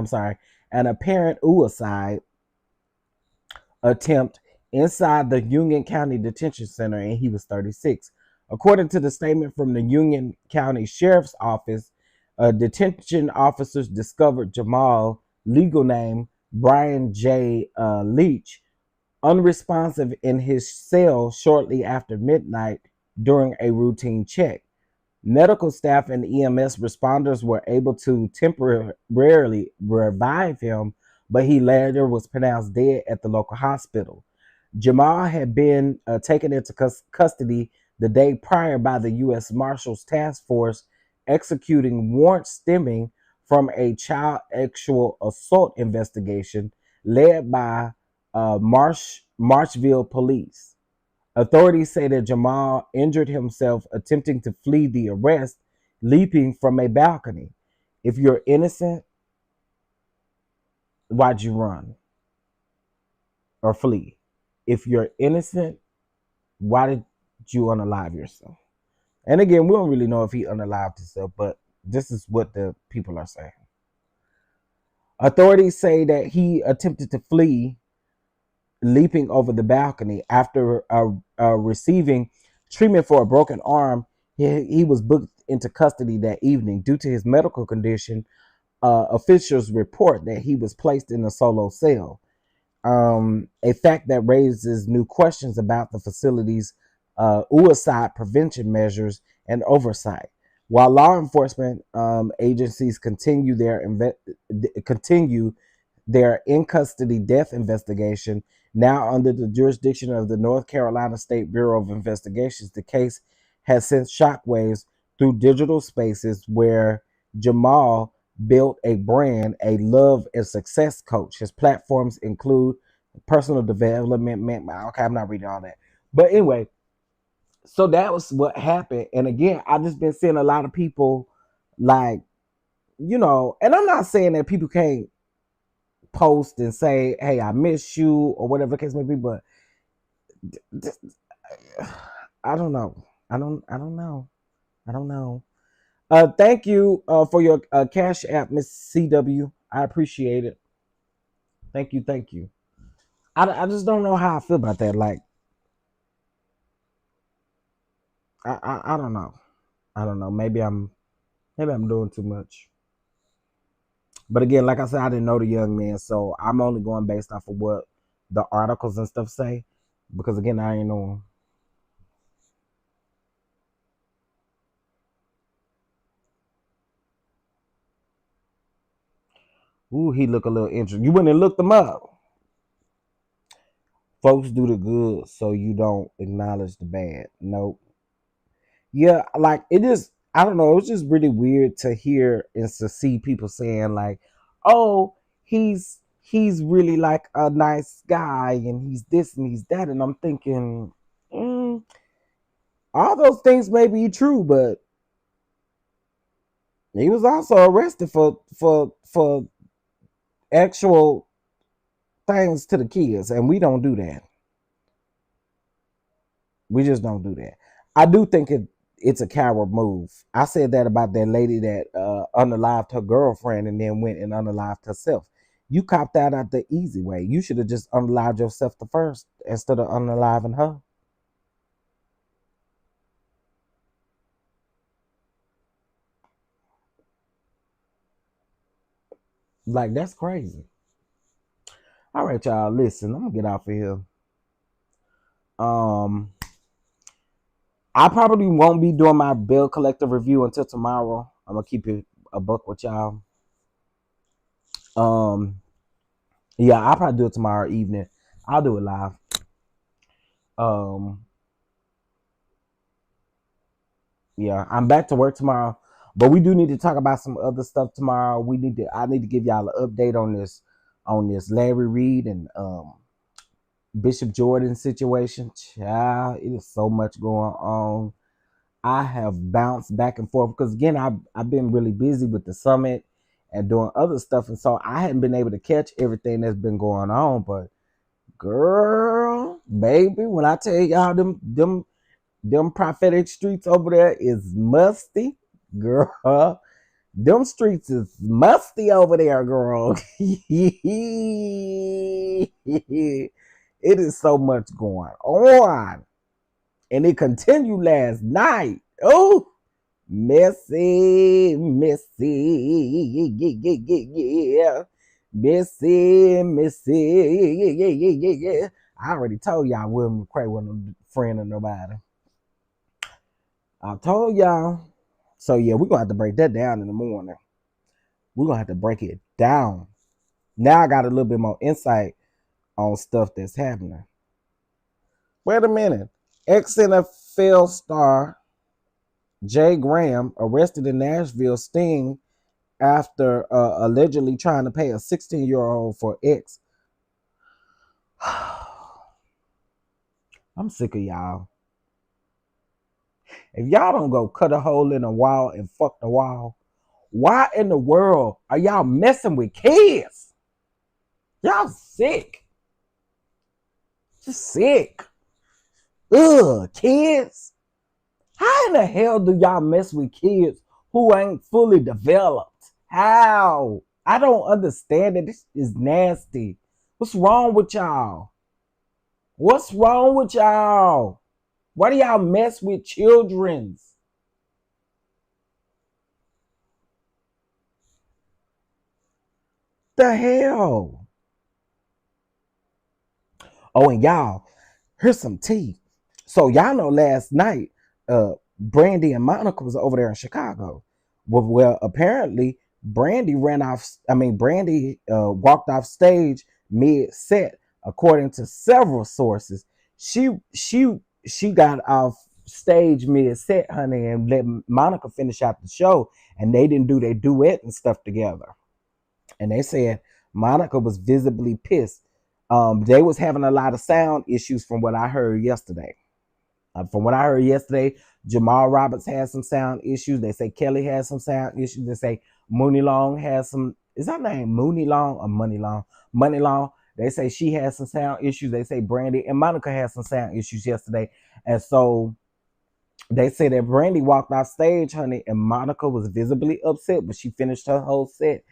suicide attempt inside the Union County Detention Center, and he was 36. According to the statement from the Union County Sheriff's Office, detention officers discovered Jamal, legal name Brian J. Leach, unresponsive in his cell shortly after midnight during a routine check. Medical staff and EMS responders were able to temporarily revive him, but he later was pronounced dead at the local hospital. Jamal had been taken into custody the day prior by the U.S. Marshals Task Force, executing warrants stemming from a child sexual assault investigation led by Marshville police. Authorities say that Jamal injured himself attempting to flee the arrest, leaping from a balcony. If you're innocent, why'd you run or flee? If you're innocent, why did you unalive yourself? And again, we don't really know if he unalived himself, but this is what the people are saying. Authorities say that he attempted to flee, leaping over the balcony after receiving treatment for a broken arm. He was booked into custody that evening due to his medical condition. Officials report that he was placed in a solo cell, a fact that raises new questions about the facility's suicide prevention measures and oversight. While law enforcement agencies continue their in custody death investigation, now under the jurisdiction of the North Carolina State Bureau of Investigations, the case has sent shockwaves through digital spaces where Jamal built a brand, a love and success coach. His platforms include personal development. Okay, I'm not reading all that. But anyway, so that was what happened. And again, I just been seeing a lot of people like, and I'm not saying that people can't post and say, hey, I miss you or whatever the case may be, but I don't know. I don't know. I don't know. Thank you for your Cash App, Miss CW. I appreciate it. Thank you, thank you. I just don't know how I feel about that. Like, I don't know. I don't know. Maybe I'm doing too much. But again, like I said, I didn't know the young man, so I'm only going based off of what the articles and stuff say. Because again, I ain't know him. Ooh, he look a little interesting. You went and looked him up. Folks do the good so you don't acknowledge the bad. Nope. Yeah, like it is. I don't know. It's just really weird to hear and to see people saying like, "Oh, he's really like a nice guy, and he's this and he's that," and I'm thinking, all those things may be true, but he was also arrested for actual things to the kids, and we don't do that. We just don't do that. I do think it's a coward move. I said that about that lady that unalived her girlfriend and then went and unalived herself. You copped out the easy way. You should have just unalived yourself the first instead of unaliving her. Like that's crazy. All right, y'all. Listen, I'm gonna get off of here. Um, I probably won't be doing my bill collector review until tomorrow. I'm gonna keep it a buck with y'all. Um, yeah, I'll probably do it tomorrow evening. I'll do it live. Um, yeah, I'm back to work tomorrow, but we do need to talk about some other stuff tomorrow. I need to give y'all an update on this Larry Reed and Bishop Jordan situation. Child, it is so much going on. I have bounced back and forth because again, I've been really busy with the summit and doing other stuff, and so I hadn't been able to catch everything that's been going on. But girl, baby, when I tell y'all them prophetic streets over there is musty, girl. Them streets is musty over there, girl. It is so much going on. And it continued last night. Oh, messy, messy, yeah. Messy, messy, yeah. I already told y'all William McCray wasn't a friend of nobody. I told y'all. So yeah, we're gonna have to break that down in the morning. We're gonna have to break it down. Now I got a little bit more insight on stuff that's happening. Wait a minute. Ex-NFL star Jay Graham arrested in Nashville sting after allegedly trying to pay a 16-year-old for X. I'm sick of y'all. If y'all don't go cut a hole in the wall and fuck the wall, why in the world are y'all messing with kids? Y'all sick. Just sick. Ugh, kids. How in the hell do y'all mess with kids who ain't fully developed? How? I don't understand it. This is nasty. What's wrong with y'all? What's wrong with y'all? Why do y'all mess with children's? The hell? Oh, and y'all, here's some tea. So y'all know last night, Brandy and Monica was over there in Chicago. Well, apparently Brandy walked off stage mid set, according to several sources. She got off stage mid set, honey, and let Monica finish out the show, and they didn't do their duet and stuff together. And they said Monica was visibly pissed. They was having a lot of sound issues from what I heard yesterday. Jamal Roberts has some sound issues. They say Kelly has some sound issues. They say Mooney Long has some. Is that name Mooney Long or Money Long? Money Long. They say she has some sound issues. They say Brandy and Monica has some sound issues yesterday. And so they say that Brandy walked off stage, honey, and Monica was visibly upset, but she finished her whole set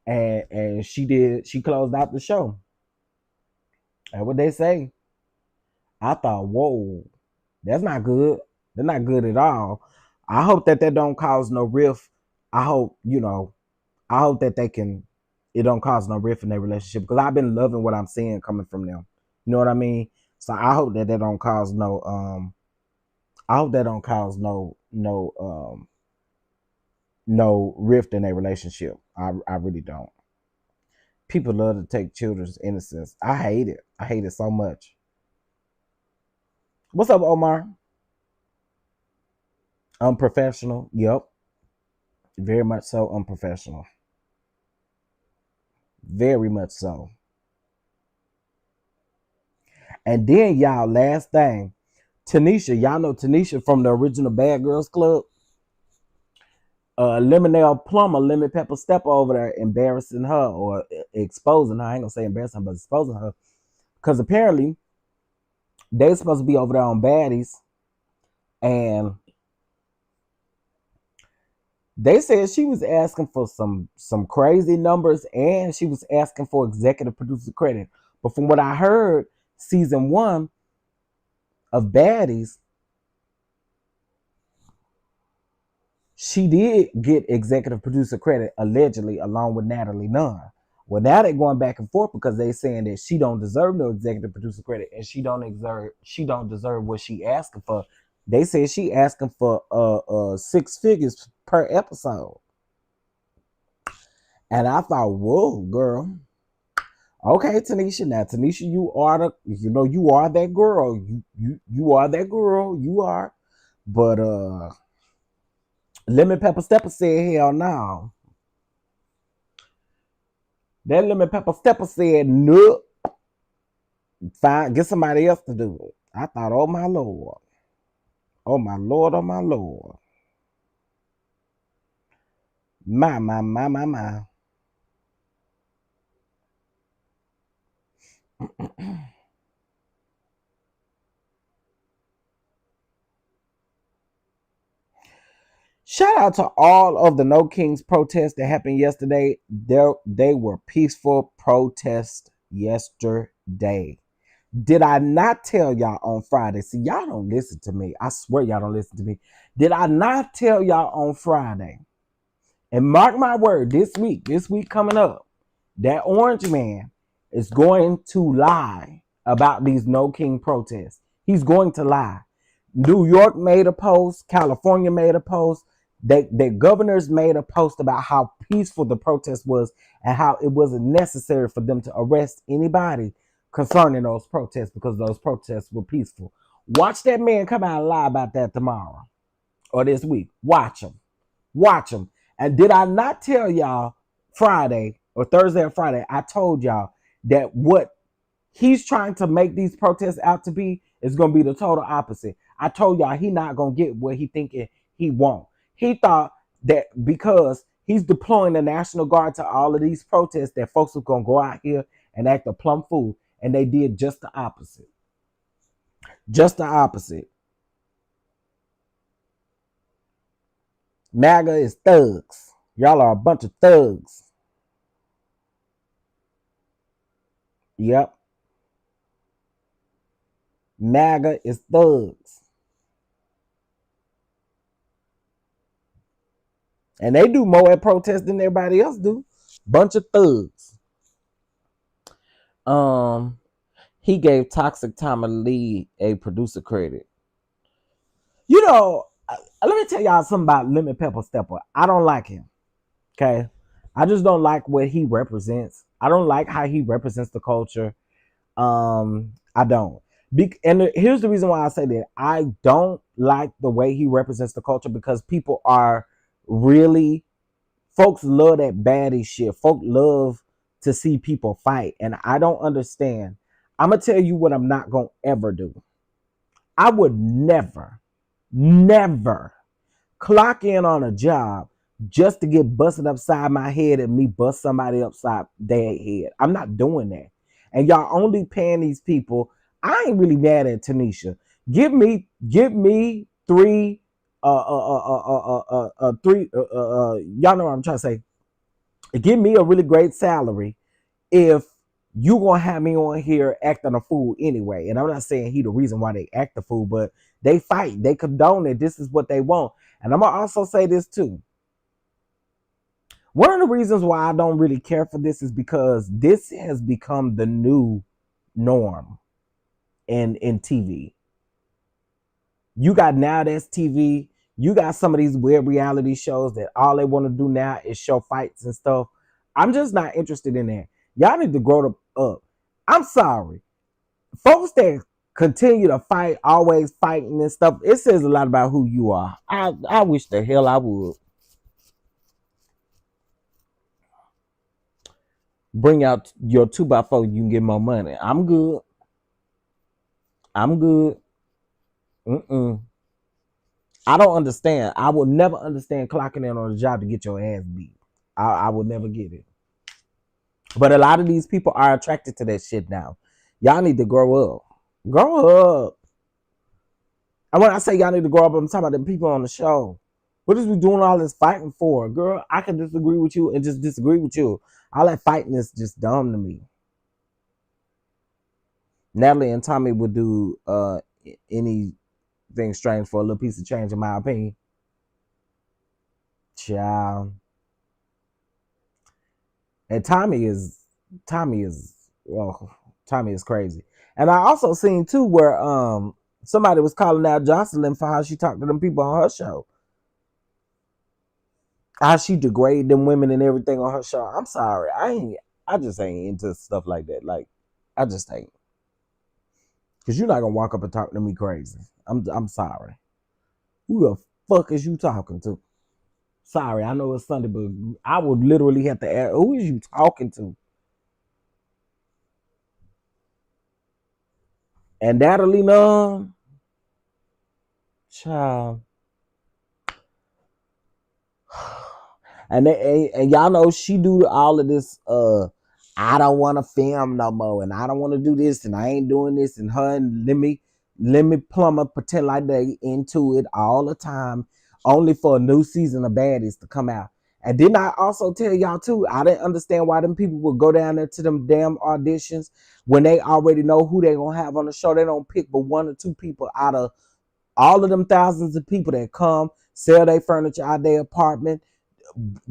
and she closed out the show. And what they say, I thought, whoa, that's not good. They're not good at all. I hope that don't cause no rift. I hope, I hope that it don't cause no rift in their relationship, because I've been loving what I'm seeing coming from them. You know what I mean? So I hope that don't cause I hope that don't cause no rift in their relationship. I really don't. People love to take children's innocence. I hate it. I hate it so much. What's up, Omar? Unprofessional. Yep. Very much so unprofessional. Very much so. And then y'all, last thing. Tanisha, y'all know Tanisha from the original Bad Girls Club. Lemonade Plumber, Lemon Pepper Stepper over there embarrassing her or exposing her. I ain't gonna say embarrassing her, but exposing her. Because apparently they supposed to be over there on Baddies, and they said she was asking for some crazy numbers, and she was asking for executive producer credit. But from what I heard, season 1 of Baddies, she did get executive producer credit, allegedly, along with Natalie Nunn. Well, now they're going back and forth because they're saying that she don't deserve no executive producer credit, and she don't deserve what she asking for. They say she asking for 6 figures per episode. And I thought, whoa, girl. Okay, Tanisha. Now, Tanisha, you are that girl. You are that girl. You are. But Lemon Pepper Stepper said, hell no. That Lemon Pepper Stepper said, no. Fine, get somebody else to do it. I thought, oh my Lord. Oh my Lord, oh my Lord. My. Shout out to all of the No Kings protests that happened yesterday. They were peaceful protests yesterday. Did I not tell y'all on Friday? See, y'all don't listen to me. I swear y'all don't listen to me. Did I not tell y'all on Friday? And mark my word, this week coming up, that orange man is going to lie about these No King protests. He's going to lie. New York made a post, California made a post, the governors made a post about how peaceful the protest was and how it wasn't necessary for them to arrest anybody concerning those protests because those protests were peaceful. Watch that man come out and lie about that tomorrow or this week. Watch him. Watch him. And did I not tell y'all Friday or Thursday or Friday? I told y'all that what he's trying to make these protests out to be is going to be the total opposite. I told y'all he not going to get what he thinking he won't. He thought that because he's deploying the National Guard to all of these protests that folks are going to go out here and act a plumb fool. And they did just the opposite. Just the opposite. MAGA is thugs. Y'all are a bunch of thugs. Yep. MAGA is thugs. And they do more at protests than everybody else do. Bunch of thugs. He gave Toxic Tommy Lee a producer credit. You know, let me tell y'all something about Lemon Pepper Stepper. I don't like him. Okay. I just don't like what he represents. I don't like how he represents the culture. I don't. And here's the reason why I say that. I don't like the way he represents the culture because people are really, folks love that baddie shit. Folk love to see people fight. And I don't understand. I'm going to tell you what I'm not going to ever do. I would never clock in on a job just to get busted upside my head and me bust somebody upside their head. I'm not doing that. And y'all only paying these people. I ain't really mad at Tanisha. Give me three y'all know what I'm trying to say. Give me a really great salary if you gonna have me on here acting a fool anyway. And I'm not saying he the reason why they act a fool, but they fight, they condone it. This is what they want. And I'm gonna also say this too. One of the reasons why I don't really care for this is because this has become the new norm in TV. You got Now That's TV. You got some of these weird reality shows that all they want to do now is show fights and stuff. I'm just not interested in that. Y'all need to grow up. I'm sorry. Folks that continue to fight, always fighting and stuff, it says a lot about who you are. I wish the hell I would. Bring out your 2x4, you can get more money. I'm good. I don't understand. I will never understand clocking in on a job to get your ass beat. I will never get it. But a lot of these people are attracted to that shit now. Y'all need to grow up. Grow up. And when I say y'all need to grow up, I'm talking about the people on the show. What is we doing all this fighting for? Girl, I can disagree with you and just disagree with you. All that fighting is just dumb to me. Natalie and Tommy would do anything strange for a little piece of change, in my opinion. Child. And Tommy is crazy. And I also seen too where somebody was calling out Jocelyn for how she talked to them people on her show. How she degrade them women and everything on her show. I'm sorry. I just ain't into stuff like that. Like, I just ain't. Cause you're not gonna walk up and talk to me crazy. I'm sorry. Who the fuck is you talking to? Sorry, I know it's Sunday, but I would literally have to ask, who is you talking to? And Natalie Nunn, child. And y'all know she do all of this. I don't want to film no more, and I don't want to do this, and I ain't doing this, and her and let me plumber pretend like they into it all the time, only for a new season of Baddies to come out. And didn't I also tell y'all too? I didn't understand why them people would go down there to them damn auditions when they already know who they gonna have on the show. They don't pick but one or two people out of all of them thousands of people that come, sell their furniture out their apartment,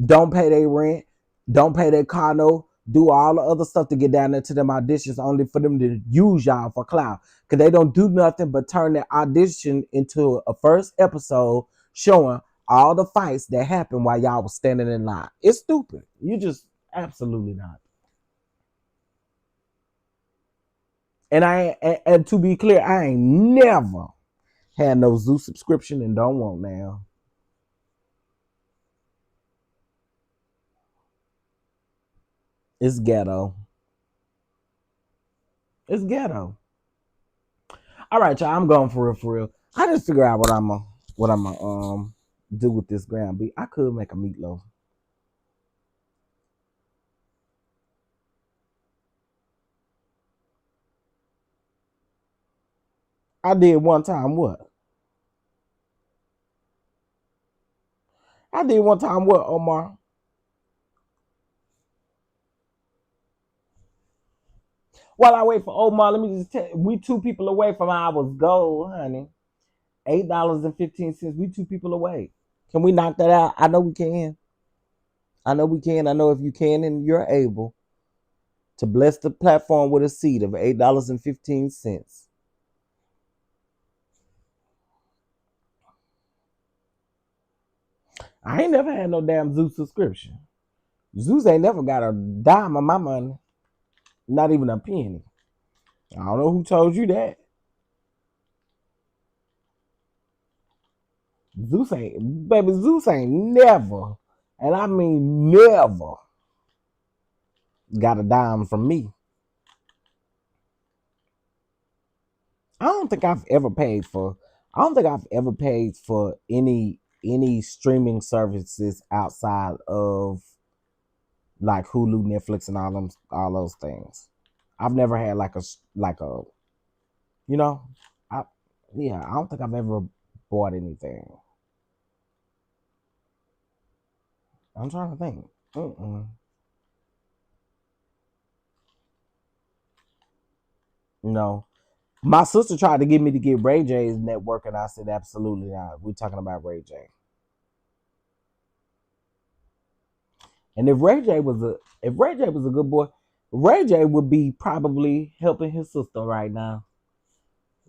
don't pay their rent, don't pay their car note, do all the other stuff to get down there to them auditions only for them to use y'all for clout. Because they don't do nothing but turn their audition into a first episode showing all the fights that happened while y'all was standing in line. It's stupid. You just absolutely not. And to be clear, I ain't never had no Zoo subscription and don't want now. It's ghetto. It's ghetto. All right, y'all. I'm going for real, for real. I just figure out what I'm do with this ground beef. I could make a meatloaf. I did one time what? I did one time what, Omar? While I wait for Omar, let me just tell you, we two people away from our goal, honey. $8.15. We two people away. Can we knock that out? I know we can. I know we can. I know if you can and you're able to bless the platform with a seed of $8.15. I ain't never had no damn Zeus subscription. Zeus ain't never got a dime of my money. Not even a penny. I don't know who told you that. Zeus ain't never, and I mean never, got a dime from me. I don't think I've ever paid for. I don't think I've ever paid for any streaming services outside of like Hulu, Netflix, and all those things. I've never had like a you know, I yeah. I don't think I've ever bought anything. I'm trying to think. Mm-mm. No, my sister tried to get me to get Ray J's network, and I said absolutely not. We're talking about Ray J. And if Ray J was a good boy, Ray J would be probably helping his sister right now.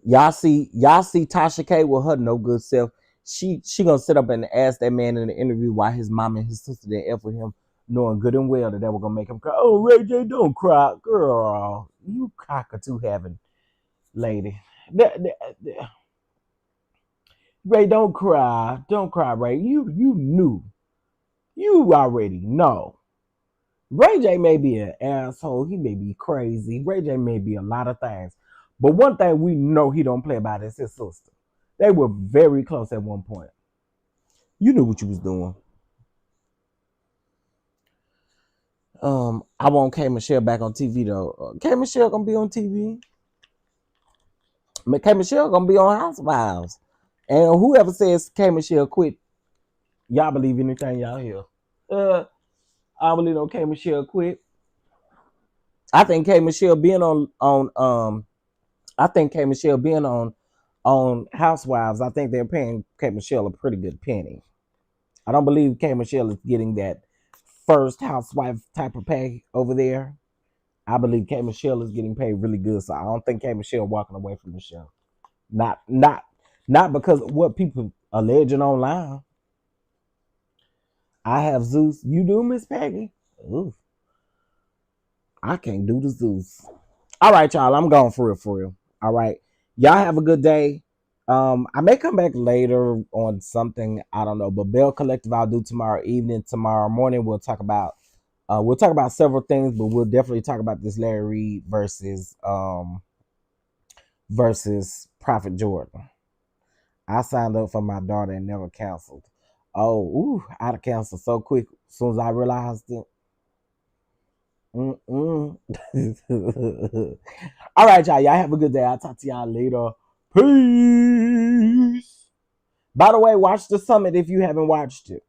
Y'all see Tasha K with her no good self. She gonna sit up and ask that man in the interview why his mom and his sister didn't F with him, knowing good and well that they were gonna make him cry. Oh, Ray J, don't cry, girl. You cockatoo having lady. Ray, don't cry, Ray. You knew, you already know. Ray J may be an asshole. He may be crazy. Ray J may be a lot of things. But one thing we know he don't play about is his sister. They were very close at one point. You knew what you was doing. I want K Michelle back on TV though. K Michelle gonna be on TV. K Michelle gonna be on Housewives. And whoever says K Michelle quit, y'all believe anything y'all hear. I believe no K Michelle quit. I think K Michelle being on I think K Michelle being on Housewives, I think they're paying K Michelle a pretty good penny. I don't believe K Michelle is getting that first housewife type of pay over there. I believe K Michelle is getting paid really good, so I don't think K Michelle walking away from the show. Not not not because of what people alleging online. I have Zeus. You do, Miss Peggy? Ooh, I can't do the Zeus. All right, y'all. I'm going for real, for real. All right. Y'all have a good day. I may come back later on something. I don't know. But Bell Collective I'll do tomorrow evening. Tomorrow morning we'll talk about several things, but we'll definitely talk about this Larry Reed versus Prophet Jordan. I signed up for my daughter and never canceled. Oh, I'd have canceled so quick as soon as I realized it. Mm-mm. All right, y'all. Y'all have a good day. I'll talk to y'all later. Peace. By the way, watch the summit if you haven't watched it.